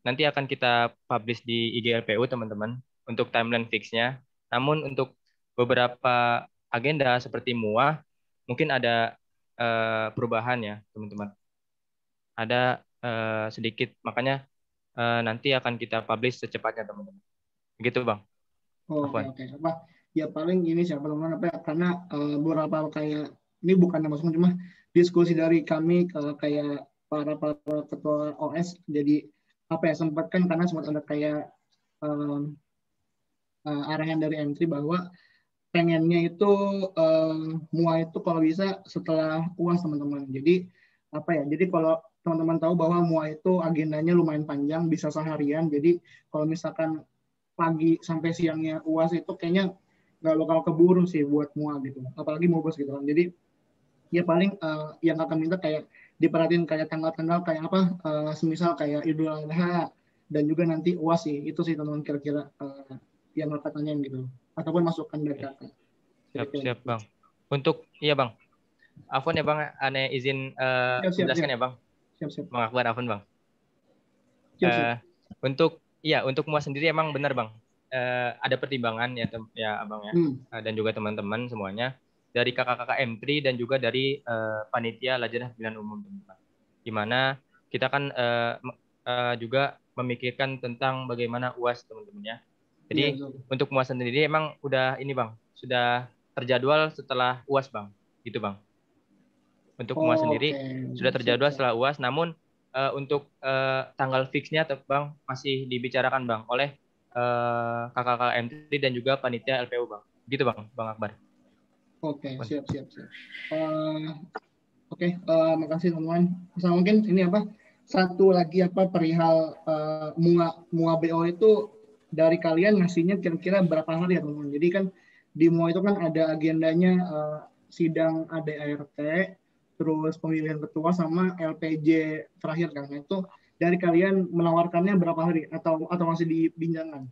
Nanti akan kita publish di IG LPU teman-teman untuk timeline fixnya. Namun untuk beberapa agenda seperti MUA mungkin ada perubahan ya teman-teman. Ada sedikit, makanya nanti akan kita publish secepatnya teman-teman. Begitu Bang. Oke. Ya paling ini siapa teman-teman karena beberapa kayak ini bukannya masuk, cuma diskusi dari kami kayak para ketua OS, jadi sempat ada kayak arahan dari M3 bahwa pengennya itu MUA itu kalau bisa setelah UAS teman-teman. Jadi jadi kalau teman-teman tahu bahwa MUA itu agendanya lumayan panjang, bisa seharian. Jadi kalau misalkan pagi sampai siangnya UAS itu kayaknya nggak bakal keburu sih buat MUA gitu. Apalagi MUBAS gitu kan. Jadi ya paling yang akan minta kayak diperhatiin kayak tanggal-tanggal kayak semisal kayak Idul Adha dan juga nanti UAS sih. Itu sih teman-teman kira-kira yang akan tanyain gitu. Ataupun masukkan dari kakak. Siap Bang. Untuk iya Bang. Afwan ya Bang, aneh izin menjelaskan ya Bang. Siap. Bang Akbar Afwan Bang. Siap. Untuk MUA sendiri emang benar Bang. Ada pertimbangan ya Abang ya. Dan juga teman-teman semuanya dari kakak-kakak M3 dan juga dari panitia Lajnah Pemilihan Umum teman-teman. Di mana kita kan juga memikirkan tentang bagaimana UAS teman-teman ya. Iya, Jadi betul. untuk MUAS sendiri emang udah ini Bang, sudah terjadwal setelah UAS Bang, gitu Bang. Untuk MUAS Oke, sendiri sudah terjadwal siap. setelah UAS, namun untuk tanggal fixnya Bang masih dibicarakan Bang oleh kakak-kakak M3 dan juga panitia LPU Bang. Gitu Bang, Bang Akbar. Oke, siap. Oke, makasih teman-teman. Sama mungkin ini apa? Satu lagi apa perihal MUA BO itu dari kalian ngasihnya kira-kira berapa hari ya teman-teman? Jadi kan di MUA itu kan ada agendanya sidang ADART, terus pemilihan ketua sama LPJ terakhir kan. Nah, itu dari kalian menawarkannya berapa hari atau masih dibincangan?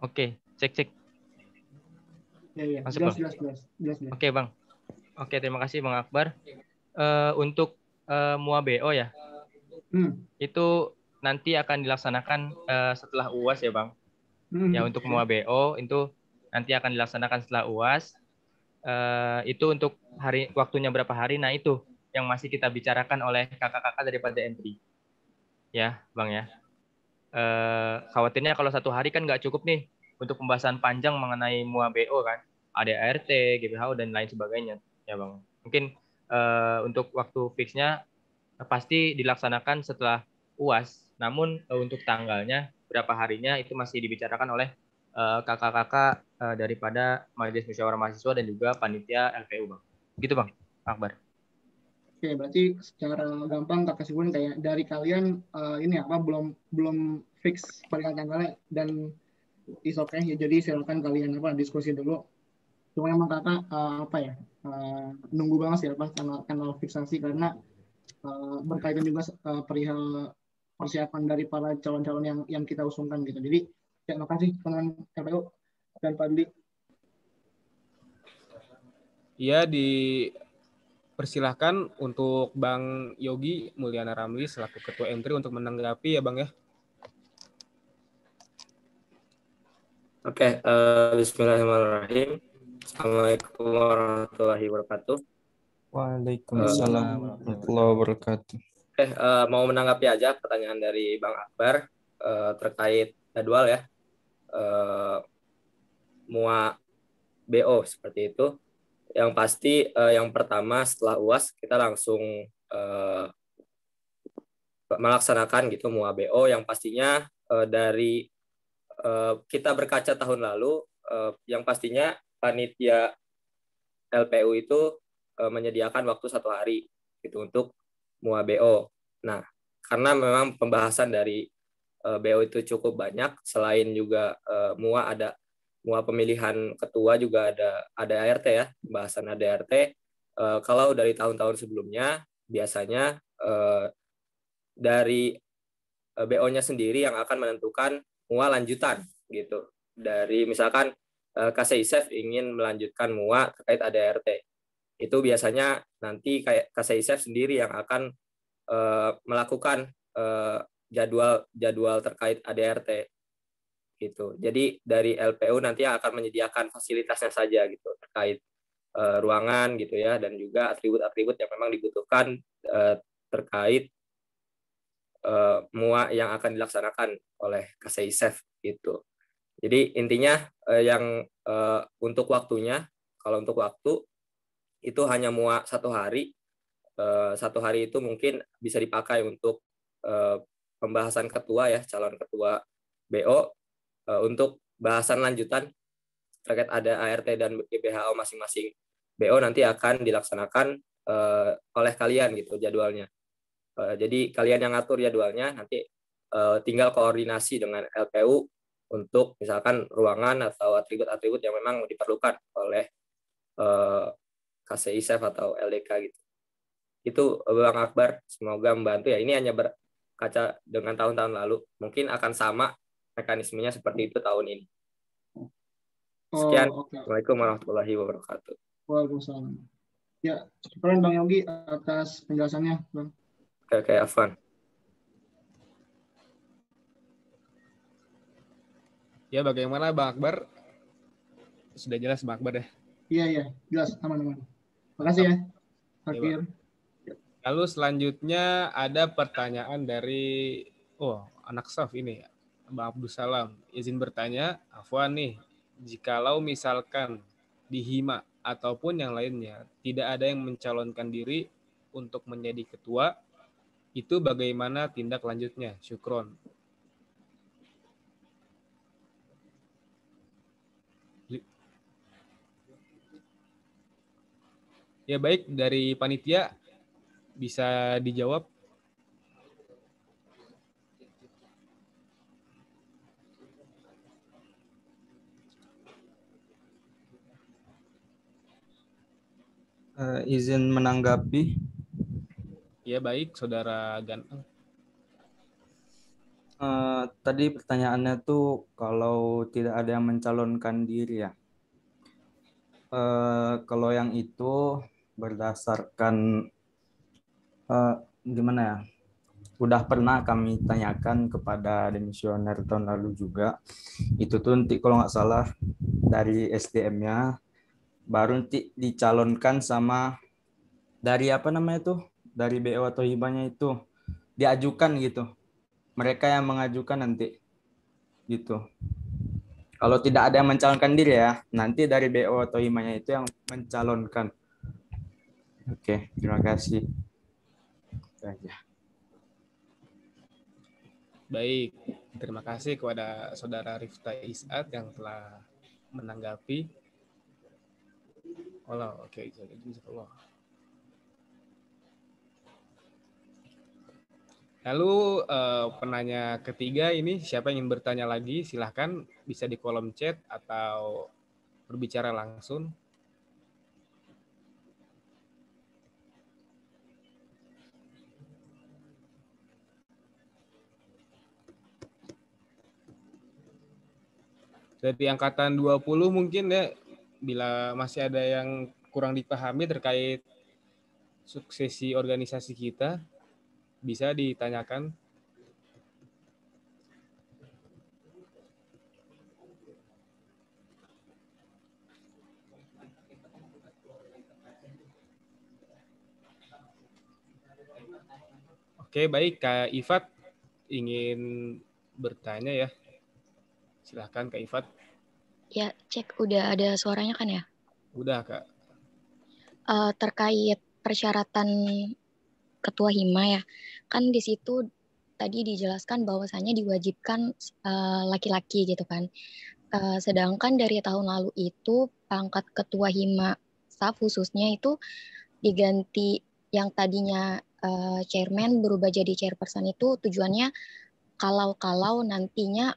Oke, cek. Ya. Masuk Bang. Jelas. Oke Bang. Oke, terima kasih Bang Akbar. Untuk MUA BO ya, itu nanti akan dilaksanakan setelah UAS ya Bang. Ya untuk MUA BO itu nanti akan dilaksanakan setelah UAS. Itu untuk waktunya berapa hari? Nah itu yang masih kita bicarakan oleh kakak-kakak daripada M3. Ya Bang ya. Khawatirnya kalau 1 hari kan nggak cukup nih untuk pembahasan panjang mengenai MUA BO kan, ADART, GBHO dan lain sebagainya ya Bang. Mungkin untuk waktu fixnya pasti dilaksanakan setelah UAS, namun untuk tanggalnya berapa harinya itu masih dibicarakan oleh kakak-kakak daripada Majelis Musyawarah Mahasiswa dan juga panitia LPU Bang. Gitu Bang Akbar. Oke, berarti secara gampang kakak simpulin kayak dari kalian ini apa belum fix perihal tanggalnya dan is okay ya, jadi silakan kalian apa diskusi dulu. Cuma emang kakak apa ya nunggu banget sih apa tanggal fiksasi karena berkaitan juga perihal persiapan dari para calon-calon yang kita usungkan gitu. Jadi terima kasih teman KPU dan Fadli. Iya, dipersilahkan untuk Bang Yogi Mulyana Ramli selaku Ketua M3 untuk menanggapi ya Bang ya. Oke, bismillahirrahmanirrahim. Assalamualaikum warahmatullahi wabarakatuh. Waalaikumsalam warahmatullahi wabarakatuh. Oke, mau menanggapi aja pertanyaan dari Bang Akbar terkait jadwal ya. MUA BO seperti itu. Yang pasti yang pertama setelah UAS kita langsung melaksanakan gitu MUA BO yang pastinya dari kita berkaca tahun lalu yang pastinya panitia LPU itu menyediakan waktu 1 hari gitu untuk MUA BO. Nah, karena memang pembahasan dari BO itu cukup banyak, selain juga MUA pemilihan ketua juga ada ADART ya, pembahasan ADART. Kalau dari tahun-tahun sebelumnya biasanya dari BO-nya sendiri yang akan menentukan MUA lanjutan gitu. Dari misalkan KSISEF ingin melanjutkan MUA terkait ADART. Itu biasanya nanti kayak KSISEF sendiri yang akan melakukan jadwal terkait ADART gitu. Jadi dari LPU nanti akan menyediakan fasilitasnya saja gitu terkait ruangan gitu ya, dan juga atribut-atribut yang memang dibutuhkan terkait MUA yang akan dilaksanakan oleh KSISEF gitu. Jadi intinya yang untuk waktunya, kalau untuk waktu itu hanya MUA 1 hari. 1 hari itu mungkin bisa dipakai untuk pembahasan ketua ya, calon ketua BO, untuk bahasan lanjutan terkait ada ART dan GBHO masing-masing BO nanti akan dilaksanakan oleh kalian gitu jadwalnya. Jadi kalian yang ngatur jadwalnya, nanti tinggal koordinasi dengan LPU untuk misalkan ruangan atau atribut-atribut yang memang diperlukan oleh KSISEF atau LDK gitu. Itu Bang Akbar, semoga membantu ya. Ini hanya berkaca dengan tahun-tahun lalu. Mungkin akan sama mekanismenya seperti itu tahun ini. Sekian. Assalamualaikum warahmatullahi wabarakatuh. Waalaikumsalam. Ya, syukuran Bang Yogi atas penjelasannya, Bang. Oke, Afwan. Ya, bagaimana Bang Akbar? Sudah jelas Bang Akbar ya. Iya, jelas teman-teman. Makasih ya, Fakir. Lalu selanjutnya ada pertanyaan dari anak staff ini, Bang Abdul Salam. Izin bertanya, Afwan nih, jikalau misalkan di Hima ataupun yang lainnya tidak ada yang mencalonkan diri untuk menjadi ketua, itu bagaimana tindak lanjutnya? Syukron. Ya baik, dari panitia bisa dijawab. Izin menanggapi. Ya baik, Saudara Ganteng. Tadi pertanyaannya tuh kalau tidak ada yang mencalonkan diri ya. Kalau yang itu berdasarkan gimana ya? Udah pernah kami tanyakan kepada demisioner tahun lalu juga. Itu tuh nanti kalau nggak salah dari SDM-nya baru nanti dicalonkan sama dari apa namanya tuh? Dari BO atau hibahnya itu diajukan gitu. Mereka yang mengajukan nanti gitu. Kalau tidak ada yang mencalonkan diri ya, nanti dari BO atau hibahnya itu yang mencalonkan. Oke, terima kasih. Itu aja. Baik, terima kasih kepada Saudara Rifta Isat yang telah menanggapi. Oke. Lalu penanya ketiga ini, siapa yang ingin bertanya lagi? Silahkan bisa di kolom chat atau berbicara langsung. Dari angkatan 20 mungkin ya, bila masih ada yang kurang dipahami terkait suksesi organisasi kita, bisa ditanyakan. Oke, baik. Kak Ifat ingin bertanya ya. Silahkan Kak Ifat. Ya, cek udah ada suaranya kan ya? Udah, Kak. Terkait persyaratan ketua hima ya, kan di situ tadi dijelaskan bahwasannya diwajibkan laki-laki gitu kan. Sedangkan dari tahun lalu itu pangkat ketua hima staff khususnya itu diganti, yang tadinya chairman berubah jadi chairperson itu tujuannya kalau nantinya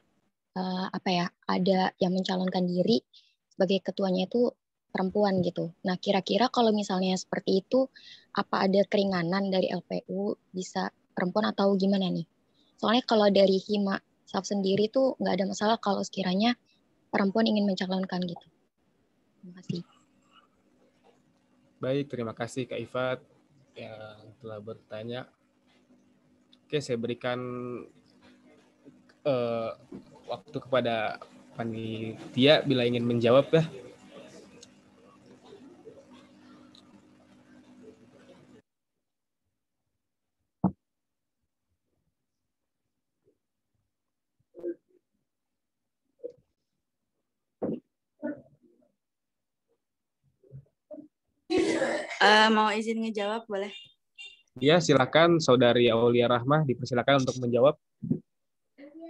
ada yang mencalonkan diri sebagai ketuanya itu perempuan gitu. Nah, kira-kira kalau misalnya seperti itu, apa ada keringanan dari LPU bisa perempuan atau gimana nih? Soalnya kalau dari Hima staff sendiri tuh nggak ada masalah kalau sekiranya perempuan ingin mencalonkan gitu. Terima kasih. Baik, terima kasih Kak Ifat yang telah bertanya. Oke, saya berikan waktu kepada panitia bila ingin menjawab ya. Mau izin ngejawab boleh? Ya, silakan Saudari Aulia Rahmah, dipersilakan untuk menjawab.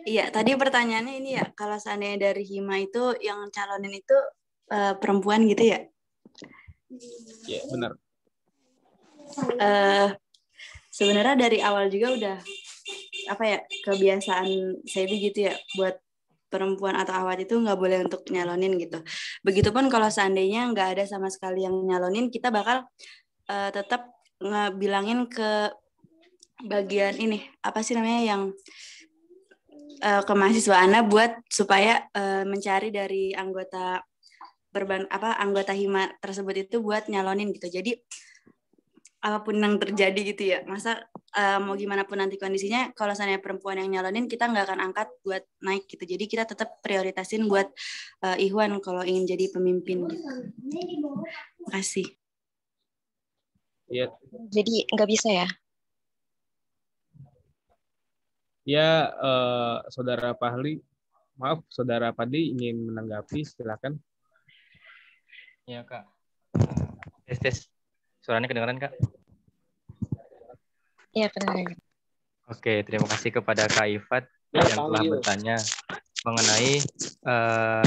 Iya, tadi pertanyaannya ini ya, kalau seandainya dari Hima itu yang calonin itu perempuan gitu ya? Ya, benar. Sebenarnya dari awal juga udah kebiasaan saya gitu ya, buat perempuan atau awat itu nggak boleh untuk nyalonin gitu. Begitupun kalau seandainya nggak ada sama sekali yang nyalonin, kita bakal tetap ngebilangin ke bagian ini yang kemahasiswaannya buat supaya mencari dari anggota anggota hima tersebut itu buat nyalonin gitu. Jadi apapun yang terjadi gitu ya, masa mau gimana pun nanti kondisinya, kalau misalnya perempuan yang nyalonin, kita nggak akan angkat buat naik gitu. Jadi kita tetap prioritasin buat Ikhwan kalau ingin jadi pemimpin gitu. Terima kasih. Ya, Jadi nggak bisa ya? ya Saudara Fahli, maaf Saudara Fadli ingin menanggapi, silakan. Ya Kak. Tes. Suaranya kedengaran Kak? Iya, kedengaran. Oke, terima kasih kepada Kak Ifat yang telah bertanya mengenai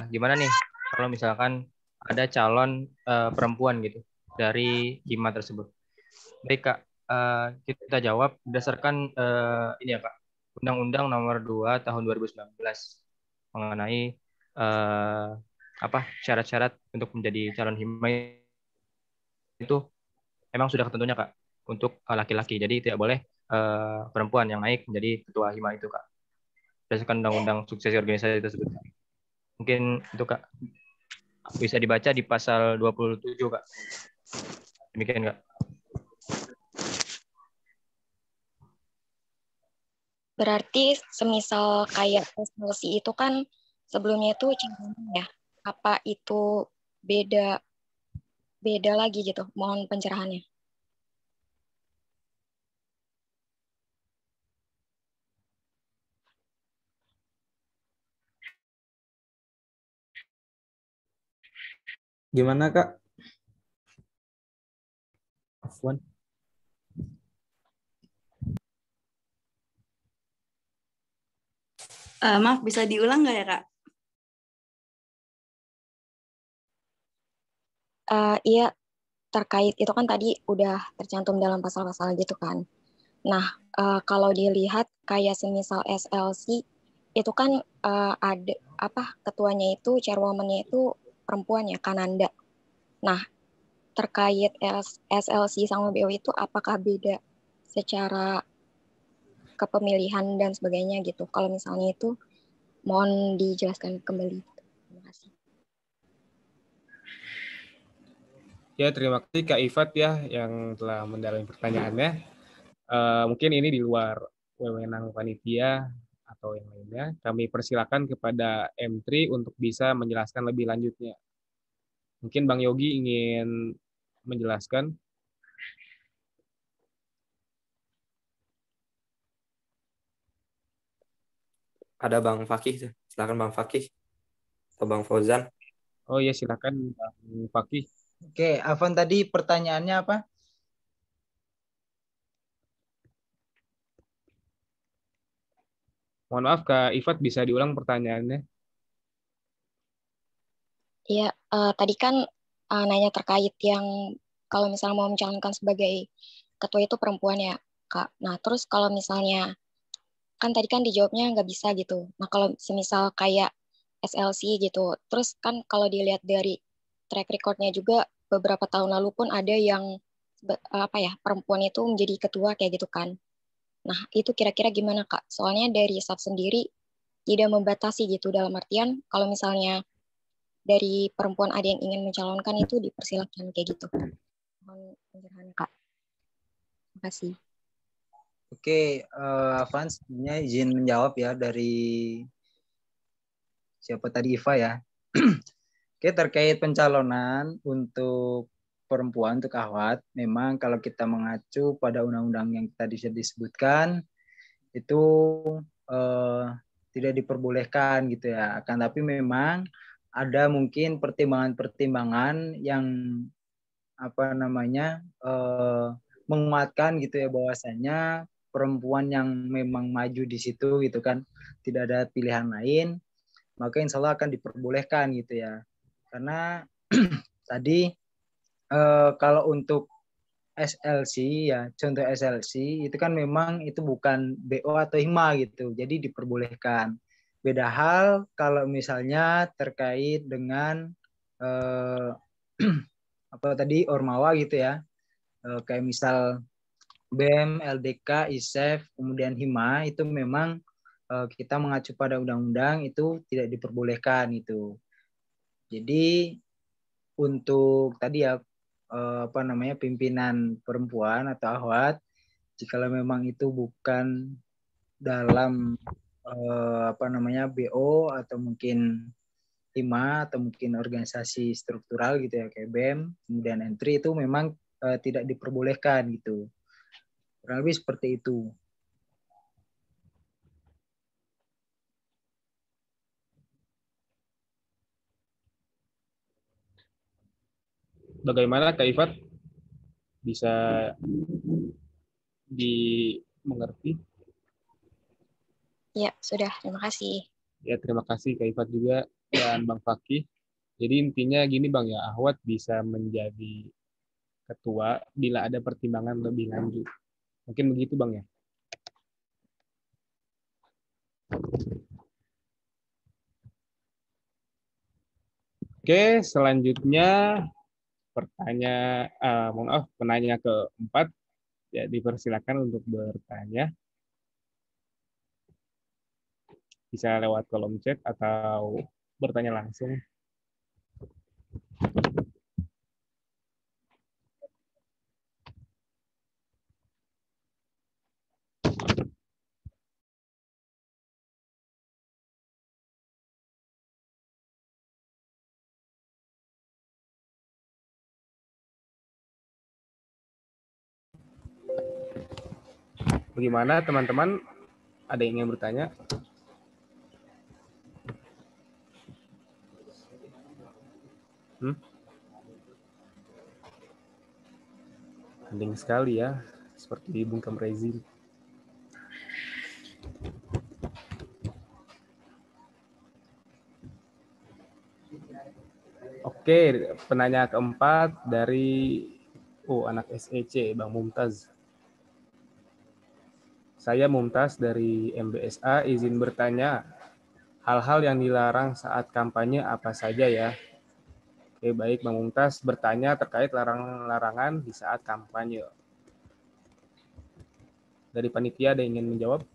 gimana nih kalau misalkan ada calon perempuan gitu dari hima tersebut. Baik Kak, kita jawab berdasarkan ini ya Kak, Undang-Undang Nomor 2 Tahun 2019 mengenai syarat-syarat untuk menjadi calon hima itu memang sudah ketentunya Kak untuk laki-laki. Jadi tidak boleh perempuan yang naik menjadi ketua hima itu Kak. Berdasarkan Undang-Undang Suksesi Organisasi tersebut. Mungkin itu Kak bisa dibaca di pasal 27 Kak. Demikian Kak. Berarti semisal kayak SLC itu kan sebelumnya itu calon ya. Apa itu beda lagi gitu? Mohon pencerahannya. Gimana Kak? Afwan. Maaf, bisa diulang nggak ya Kak? Iya, terkait itu kan tadi udah tercantum dalam pasal-pasal gitu kan. Nah, kalau dilihat kayak semisal SLC itu kan ada ketuanya itu chairwoman-nya itu perempuan ya, Kananda. Nah, terkait SLC sama BO itu apakah beda secara kepemilihan dan sebagainya gitu. Kalau misalnya itu mohon dijelaskan kembali. Terima kasih. Ya, terima kasih Kak Ifat ya yang telah mendalami pertanyaannya. Mungkin ini di luar wewenang panitia atau yang lainnya. Kami persilakan kepada M3 untuk bisa menjelaskan lebih lanjutnya. Mungkin Bang Yogi ingin menjelaskan. Ada Bang Fakih, silakan Bang Fakih atau Bang Fauzan. Oh iya, silakan Bang Fakih. Oke, Afan tadi pertanyaannya apa? Mohon maaf Kak Ifat, bisa diulang pertanyaannya? Iya, tadi kan nanya terkait yang kalau misalnya mau mencalonkan sebagai ketua itu perempuan ya, Kak. Nah, terus kalau misalnya, kan tadi kan dijawabnya nggak bisa gitu. Nah, kalau semisal kayak SLC gitu, terus kan kalau dilihat dari track record-nya juga beberapa tahun lalu pun ada yang perempuan itu menjadi ketua kayak gitu kan. Nah, itu kira-kira gimana, Kak? Soalnya dari SAT sendiri tidak membatasi gitu, dalam artian kalau misalnya dari perempuan ada yang ingin mencalonkan itu dipersilakan kayak gitu. Mohon pencerahan Kak. Terima kasih. Oke, Afan sebenarnya izin menjawab ya dari siapa tadi, Iva ya. Oke, terkait pencalonan untuk perempuan, untuk akhwat, memang kalau kita mengacu pada undang-undang yang tadi sudah disebutkan, itu tidak diperbolehkan gitu ya. Akan tapi memang ada mungkin pertimbangan-pertimbangan yang menguatkan gitu ya, bahwasanya perempuan yang memang maju di situ gitu kan, tidak ada pilihan lain, maka insya Allah akan diperbolehkan gitu ya. Karena tadi kalau untuk SLC ya, contoh SLC itu kan memang itu bukan BO atau hima gitu, jadi diperbolehkan. Beda hal kalau misalnya terkait dengan ormawa gitu ya, kayak misal BEM, LDK, ISEF, kemudian hima, itu memang kita mengacu pada undang-undang itu tidak diperbolehkan itu. Jadi untuk tadi ya pimpinan perempuan atau akhwat Jika memang itu bukan dalam BO atau mungkin HIMA atau mungkin organisasi struktural gitu ya kayak BEM, kemudian entry itu memang tidak diperbolehkan gitu. Kurang lebih seperti itu. Bagaimana Kak Ifat? Bisa dimengerti? Ya, sudah. Terima kasih. Ya, terima kasih Kak Ifat juga dan Bang Fakih. Jadi intinya gini Bang ya, Ahwat bisa menjadi ketua bila ada pertimbangan lebih lanjut. Mungkin begitu Bang ya. Oke, selanjutnya penanya keempat, ya dipersilakan untuk bertanya. Bisa lewat kolom chat atau bertanya langsung. Bagaimana teman-teman? Ada yang ingin bertanya? Penting sekali ya, seperti Bung Kamrezi. Oke, penanya keempat dari anak SEC, Bang Mumtaz. Saya Mumtaz dari MBSA, izin bertanya, hal-hal yang dilarang saat kampanye apa saja ya? Oke, baik Bang Mumtaz bertanya terkait larangan di saat kampanye. Dari panitia ada yang ingin menjawab?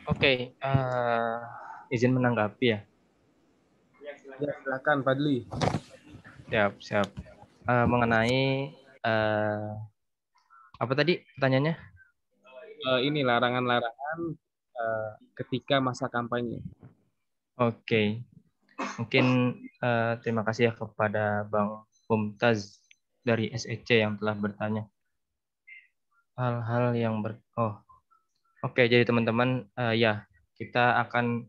Oke, izin menanggapi ya. Ya, silakan Fadli. Siap. Mengenai apa tadi pertanyaannya? Ini larangan-larangan ketika masa kampanye. Oke. Mungkin terima kasih ya kepada Bang Mumtaz dari SEC yang telah bertanya. Hal-hal yang Oke, jadi teman-teman ya, kita akan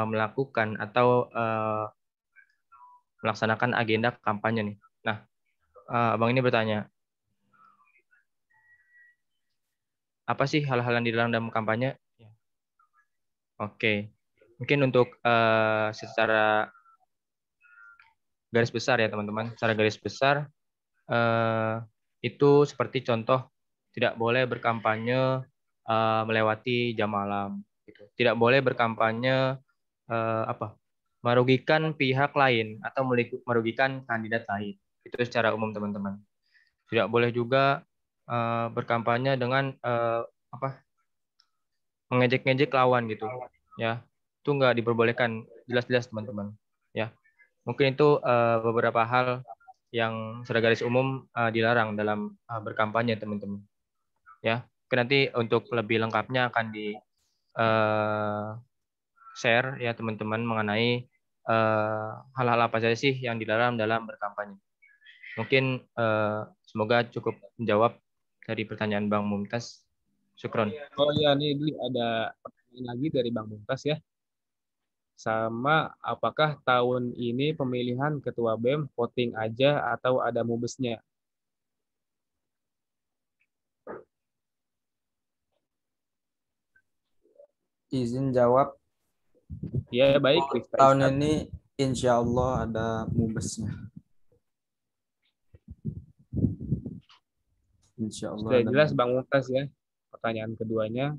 melakukan atau melaksanakan agenda kampanye nih. Nah, Abang ini bertanya, apa sih hal-hal yang dilarang dalam kampanye? Oke, mungkin untuk secara garis besar ya teman-teman, secara garis besar itu seperti contoh tidak boleh berkampanye melewati jam malam, gitu. Tidak boleh berkampanye merugikan pihak lain atau merugikan kandidat lain. Itu secara umum teman-teman. Tidak boleh juga berkampanye dengan mengejek-ngejek lawan gitu, ya. Itu nggak diperbolehkan, jelas-jelas teman-teman. Ya, mungkin itu beberapa hal yang secara garis umum dilarang dalam berkampanye teman-teman. Ya, nanti untuk lebih lengkapnya akan di share ya teman-teman mengenai hal-hal apa saja sih yang dilarang dalam berkampanye. Mungkin semoga cukup menjawab dari pertanyaan Bang Mumtaz. Syukron. Oh ya, ini ada pertanyaan lagi dari Bang Mumtaz ya. Sama, apakah tahun ini pemilihan ketua BEM voting aja atau ada mubesnya? Izin jawab. Ya baik. Tahun ini insya Allah ada mubesnya. Insya Allah. Sudah jelas Bang Mumtaz ya. Pertanyaan keduanya.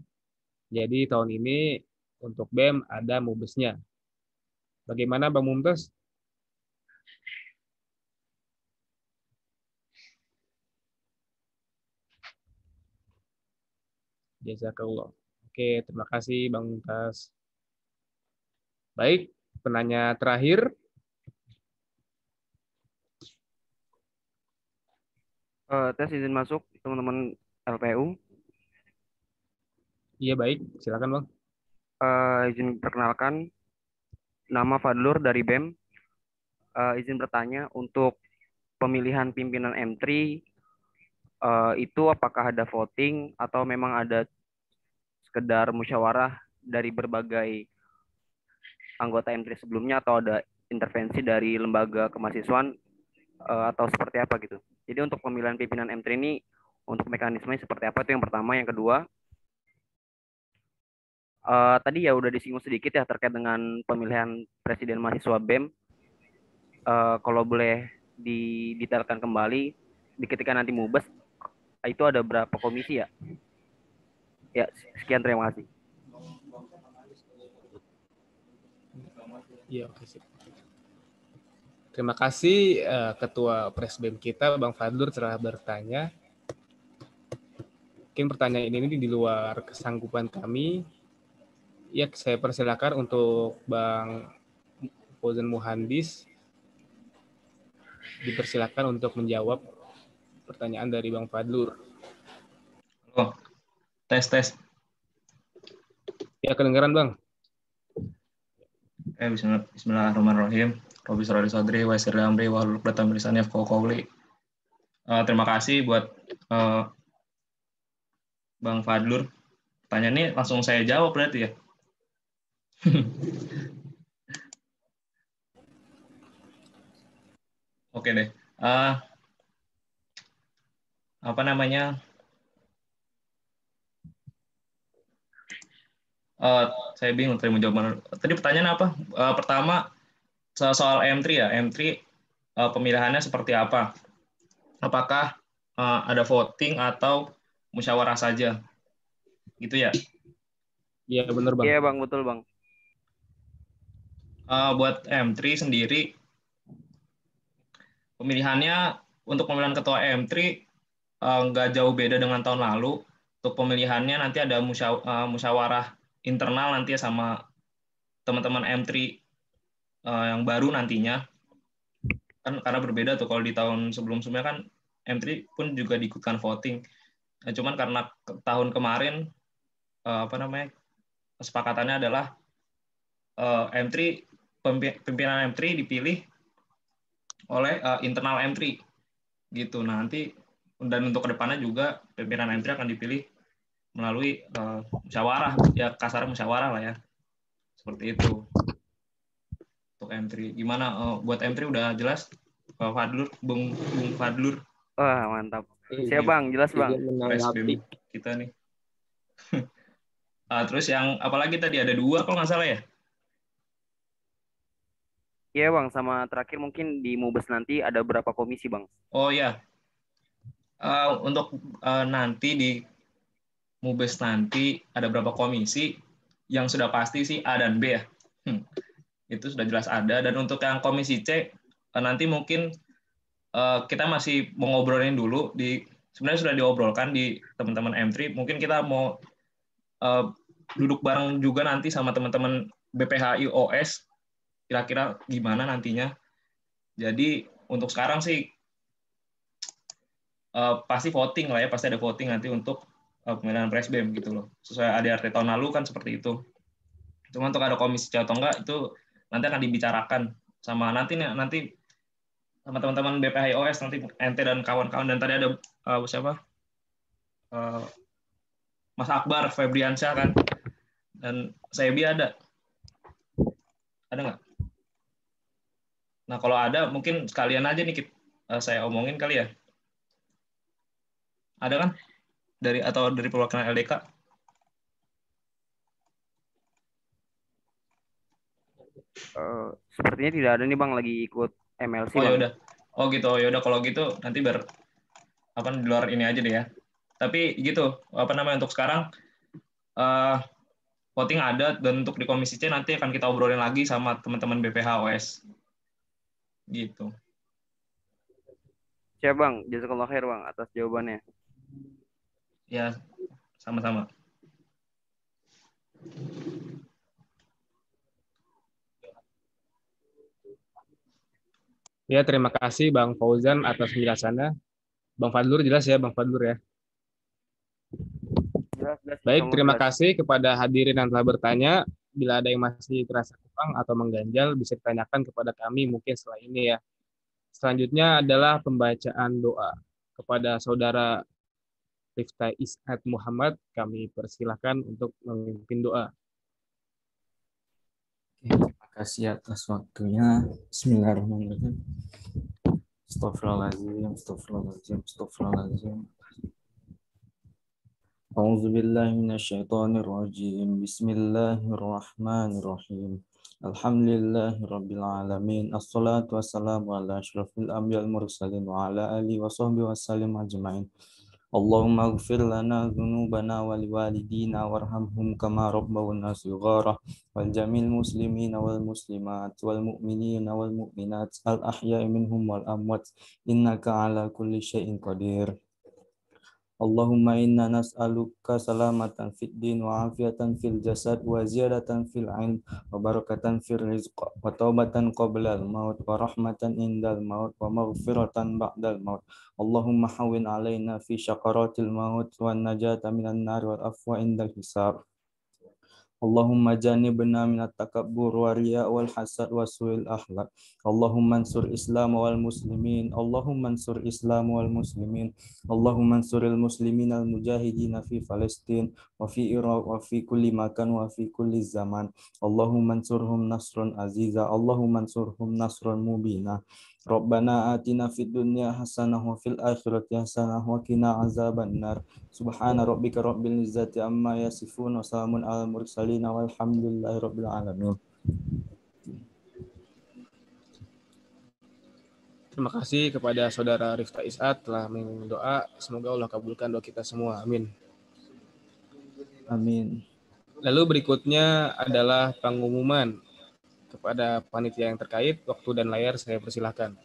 Jadi tahun ini untuk BEM ada Mubesnya. Bagaimana Bang Mumtaz? Jazakallah. Oke, terima kasih Bang Mumtaz. Baik, penanya terakhir. Tes izin masuk teman-teman LPU. Iya baik, silakan Bang. Izin perkenalkan, nama Fadlur dari BEM. Izin bertanya, untuk pemilihan pimpinan M3 itu apakah ada voting atau memang ada sekedar musyawarah dari berbagai anggota M3 sebelumnya, atau ada intervensi dari lembaga kemahasiswaan atau seperti apa gitu. Jadi untuk pemilihan pimpinan M3 ini untuk mekanismenya seperti apa, itu yang pertama. Yang kedua, tadi ya udah disinggung sedikit ya terkait dengan pemilihan presiden mahasiswa BEM. Kalau boleh didetailkan kembali, ketika nanti Mubes itu ada berapa komisi ya? Ya, sekian, terima kasih. Iya, oke sip. Terima kasih Ketua Presbem kita Bang Fadlur telah bertanya. Mungkin pertanyaan ini di luar kesanggupan kami. Ya, saya persilakan untuk Bang Fauzan Muhandis dipersilakan untuk menjawab pertanyaan dari Bang Fadlur. Oh, tes. Ya, kedengaran Bang. Bismillahirrahmanirrahim. Rabbi shrah li sadri wa yassir li amri wahlul 'uqdatam min lisani yafqahu qawli. Terima kasih buat Bang Fadlur. Pertanyaan ini langsung saya jawab berarti ya. Oke deh. Apa namanya? Saya bingung tadi mau jawab. Tadi pertanyaan apa? Pertama soal M3 ya. M3 pemilihannya seperti apa? Apakah ada voting atau musyawarah saja? Gitu ya? Iya, benar Bang. Iya Bang, betul Bang. Buat M3 sendiri, pemilihannya untuk pemilihan ketua M3 nggak jauh beda dengan tahun lalu. Untuk pemilihannya nanti ada musyawarah internal nanti ya sama teman-teman M3 yang baru nantinya. Kan karena berbeda tuh, kalau di tahun sebelum-sebelumnya kan M3 pun juga diikutkan voting. Nah, cuman karena tahun kemarin kesepakatannya adalah M3 pimpinan M3 dipilih oleh internal M3 gitu. Nah, nanti dan untuk kedepannya juga pimpinan M3 akan dipilih melalui musyawarah, ya kasar musyawarah lah ya, seperti itu untuk M3. Gimana buat M3 udah jelas Pak Fadlur, Bung Fadlur? Wah, mantap. Siap Bang, jelas Bang. Presbem kita nih. Terus yang apalagi tadi ada 2 kalau nggak salah ya? Iya Bang, sama terakhir mungkin di Mubes nanti ada berapa komisi Bang? Oh ya, untuk nanti di Mubes nanti ada berapa komisi, yang sudah pasti sih A dan B ya. Itu sudah jelas ada. Dan untuk yang komisi C, nanti mungkin kita masih mau ngobrolin dulu. Sebenarnya sudah diobrolkan di teman-teman M3. Mungkin kita mau duduk bareng juga nanti sama teman-teman BPHI OS, kira-kira gimana nantinya. Jadi untuk sekarang sih pasti voting lah ya, pasti ada voting nanti untuk pemilihan Presbem gitu loh. Sesuai ADRT tahun lalu kan seperti itu. Cuma untuk ada komisi C atau enggak itu nanti akan dibicarakan sama nanti sama teman-teman BPHI OS, nanti NT dan kawan-kawan, dan tadi ada siapa? Mas Akbar Febriansyah kan, dan Sebi ada nggak? Nah kalau ada mungkin sekalian aja nih saya omongin kali ya. Ada kan dari perwakilan LDK? Sepertinya tidak ada nih Bang, lagi ikut MLC. Oh ya udah. Oh gitu. Oh ya udah, kalau gitu nanti di luar ini aja deh ya. Tapi gitu, untuk sekarang voting ada, dan untuk di Komisi C nanti akan kita obrolin lagi sama teman-teman BPH-OS. Gitu. Siap Bang, jazakallah khair Bang atas jawabannya. Ya, sama-sama. Ya, terima kasih Bang Fauzan atas penjelasannya. Bang Fadlur jelas ya, Bang Fadlur ya. Jelas, Baik, terima jelas. kasih kepada hadirin yang telah bertanya. Bila ada yang masih terasa kurang atau mengganjal, bisa ditanyakan kepada kami mungkin setelah ini ya. Selanjutnya adalah pembacaan doa. Kepada Saudara Rifta Is'ad Muhammad, kami persilahkan untuk memimpin doa. Terima kasih atas waktunya. Bismillahirrahmanirrahim. Astagfirullahaladzim, astagfirullahaladzim, astagfirullahaladzim. A'udzu billahi minasyaitonir rajim. Bismillahirrahmanirrahim. Alhamdulillahirabbil alamin. Assalatu wassalamu ala asyrafil anbiya'il mursalin wa ala alihi wa sahbihi wasallim ajmain. Allahumma ighfir lana dzunubana wa liwalidina warhamhum kama rabbawna shighara wal jamil muslimina wal muslimat wal mu'minina wal mu'minat al ahya'i minhum wal amwat innaka ala kulli syai'in qadir. Allahumma inna nas'aluka salamatan fid din wa afiatan fil jasad wa ziyadatan fil ilm wa barakatan fil rizq wa taubatan qabla al maut wa rahmatan indal maut wa maghfiratan ba'dal maut. Allahumma hawwin alaina fi syakaratil maut wa najata minan nar wal afwa indal hisab. Allahumma janibna minat takabbur wa riya wal hasad wa su'il akhlaq. Allahumma ansur Islam wal muslimin. Allahumma ansur Islam wal muslimin. Allahumma ansuril muslimin al mujahidin fi Palestin wa fi Iraq wa fi kulli makan wa fi kulli zaman. Allahumma ansurhum nasrun aziza. Allahumma ansurhum nasrun mubina. Rabbana atina fid dunya hasanah wa fil akhirati hasanah wa qina azabannar. Subhana rabbika rabbil izzati amma yasifun wa salamun alal mursalin walhamdulillahi rabbil alamin. Terima kasih kepada Saudara Rifta Is'ad telah memimpin doa. Semoga Allah kabulkan doa kita semua. Amin. Amin. Lalu berikutnya adalah pengumuman kepada panitia yang terkait. Waktu dan layar saya persilahkan.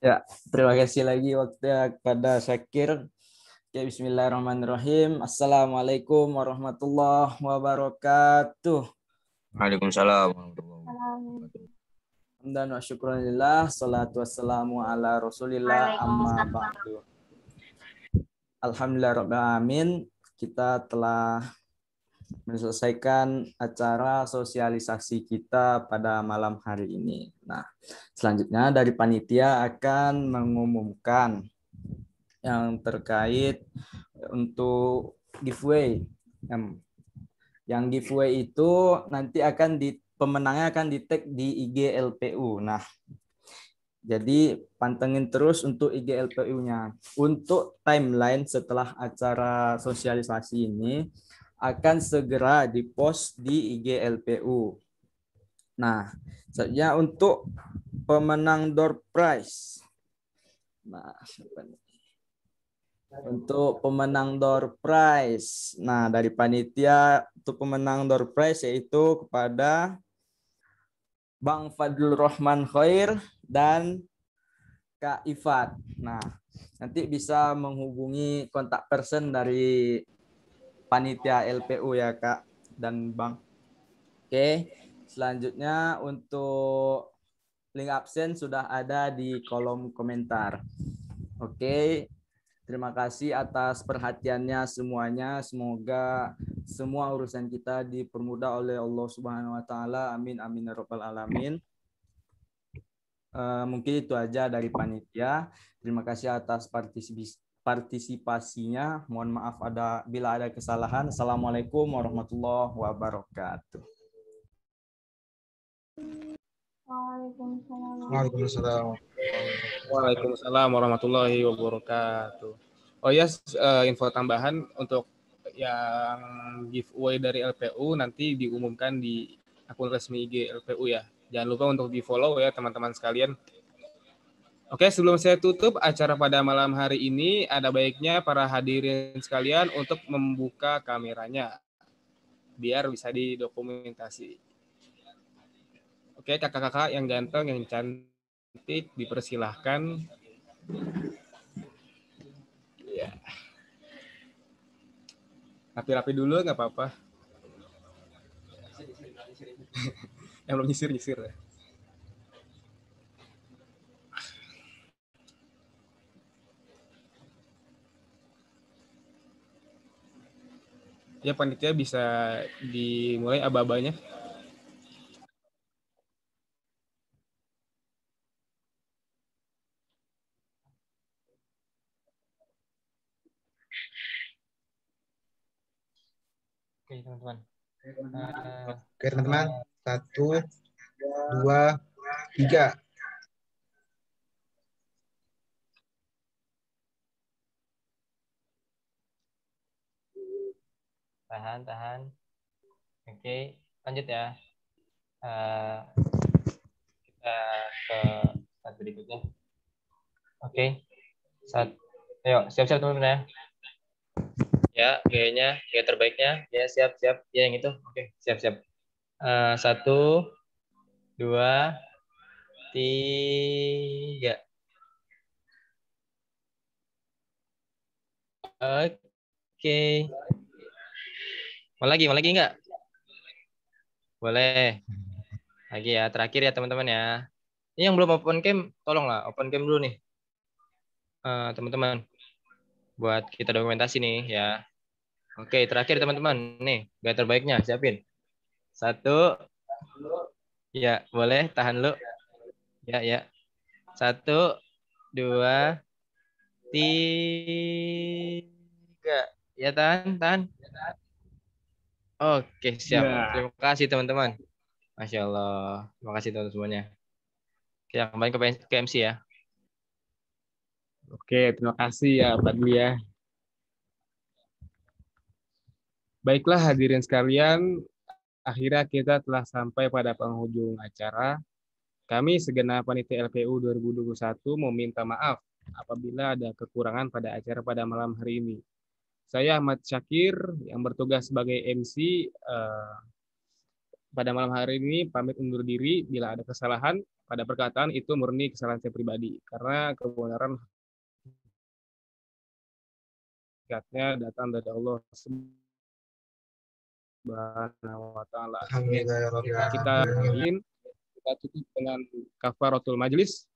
Ya, terima kasih lagi waktunya kepada Syakir. Ya, bismillahirrahmanirrahim. Assalamualaikum warahmatullahi wabarakatuh. Waalaikumsalam warahmatullahi wabarakatuh. Hamdan wa syukranillah, salatu wassalamu ala rasulillah, amma ba'du. Alhamdulillah rabbil alamin, kita telah menyelesaikan acara sosialisasi kita pada malam hari ini. Nah, selanjutnya dari panitia akan mengumumkan yang terkait untuk giveaway. Yang giveaway itu nanti akan pemenangnya akan di-tag di IG LPU. Nah, jadi pantengin terus untuk IG LPU-nya. Untuk timeline setelah acara sosialisasi ini akan segera dipost di IG LPU. Nah, selanjutnya untuk pemenang door prize. Nah, untuk pemenang door prize. Nah, dari panitia untuk pemenang door prize yaitu kepada Bang Fadlur Rahman Khair dan Kak Ifat. Nah, nanti bisa menghubungi kontak person dari panitia LPU ya Kak dan Bang. Oke, selanjutnya untuk link absen sudah ada di kolom komentar. Oke, terima kasih atas perhatiannya semuanya. Semoga semua urusan kita dipermudah oleh Allah Subhanahu wa taala. Amin amin ya rabbal alamin. Mungkin itu aja dari panitia. Terima kasih atas partisipasinya. Mohon maaf bila ada kesalahan. Assalamualaikum warahmatullahi wabarakatuh. Waalaikumsalam warahmatullahi wabarakatuh. Oh ya, info tambahan untuk yang giveaway dari LPU nanti diumumkan di akun resmi IG LPU ya. Jangan lupa untuk di-follow ya teman-teman sekalian. Oke, sebelum saya tutup acara pada malam hari ini, ada baiknya para hadirin sekalian untuk membuka kameranya, biar bisa didokumentasi. Oke, kakak-kakak yang ganteng, yang cantik, dipersilahkan. Ya. Rapi-rapi dulu, nggak apa-apa. Yang belum nyisir-nyisir ya. Ya, panitia bisa dimulai aba-abanya. Oke, teman-teman. Oke, teman-teman. 1, 2, 3. Tahan. Oke, lanjut ya. Kita ke slide berikutnya. Oke. Ayo, siap-siap teman-teman ya. Ya, gaya terbaiknya. Ya, siap. Ya, yang itu. Oke, siap. 1, 2, 3. Oke. Mau lagi nggak? Boleh. Lagi ya, terakhir ya teman-teman ya. Ini yang belum open cam, tolonglah open cam dulu nih. Teman-teman. Buat kita dokumentasi nih ya. Oke, terakhir teman-teman. Nih, gaya terbaiknya, siapin. 1. Ya, boleh tahan dulu. Ya. 1, 2, 3. Ya, tahan. Oke, siap. Ya. Terima kasih teman-teman. Masya Allah. Terima kasih teman-teman semuanya. Kita kembali ke MC ya. Oke, terima kasih ya Pak Dwi ya. Baiklah hadirin sekalian, akhirnya kita telah sampai pada penghujung acara. Kami segenap panitia LPU 2021 meminta maaf apabila ada kekurangan pada acara pada malam hari ini. Saya Ahmad Syakir yang bertugas sebagai MC pada malam hari ini pamit undur diri. Bila ada kesalahan pada perkataan itu murni kesalahan saya pribadi karena kebenaran hakikatnya datang dari Allah Subhanahu wa taala. Kita tutup dengan kafaratul majlis.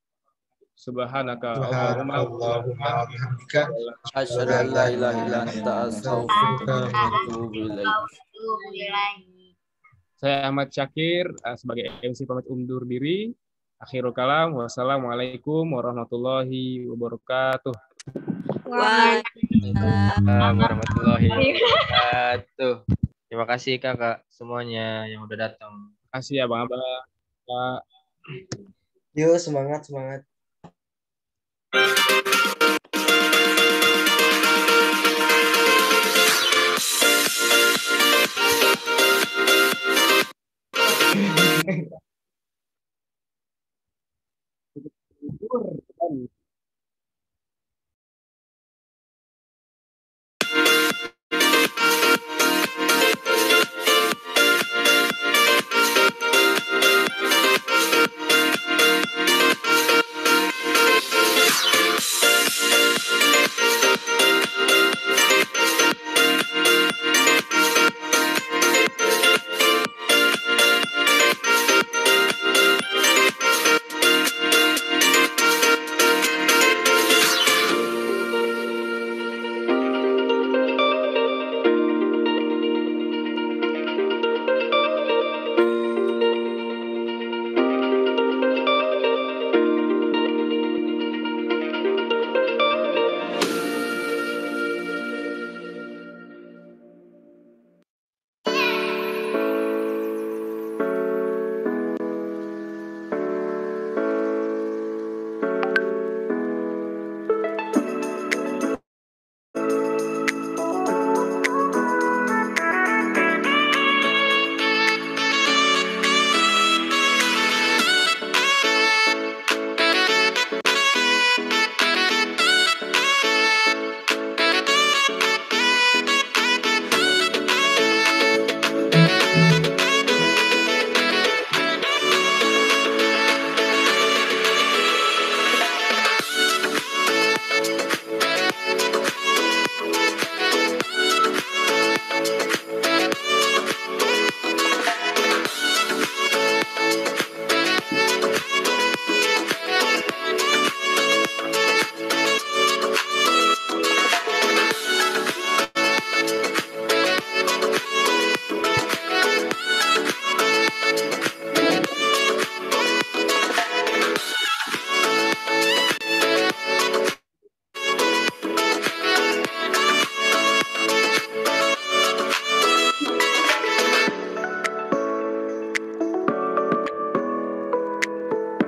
Subhanaka Allahumma wa bihamdika asyhadu an la ilaha illa anta astaghfiruka wa atubu ilaik. Saya Ahmad Syakir sebagai MC pamit undur diri. Akhirul kalam. Wassalamualaikum warahmatullahi wabarakatuh. Waalaikumsalam warahmatullahi wabarakatuh. Terima kasih kakak semuanya yang udah datang. Terima kasih ya Bang Abah. Kak. Yuk, semangat.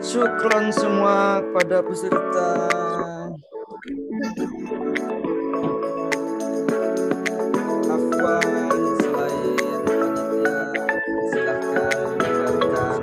Syukron semua pada peserta. Afwan, selain panitia, silahkan meninggalkan.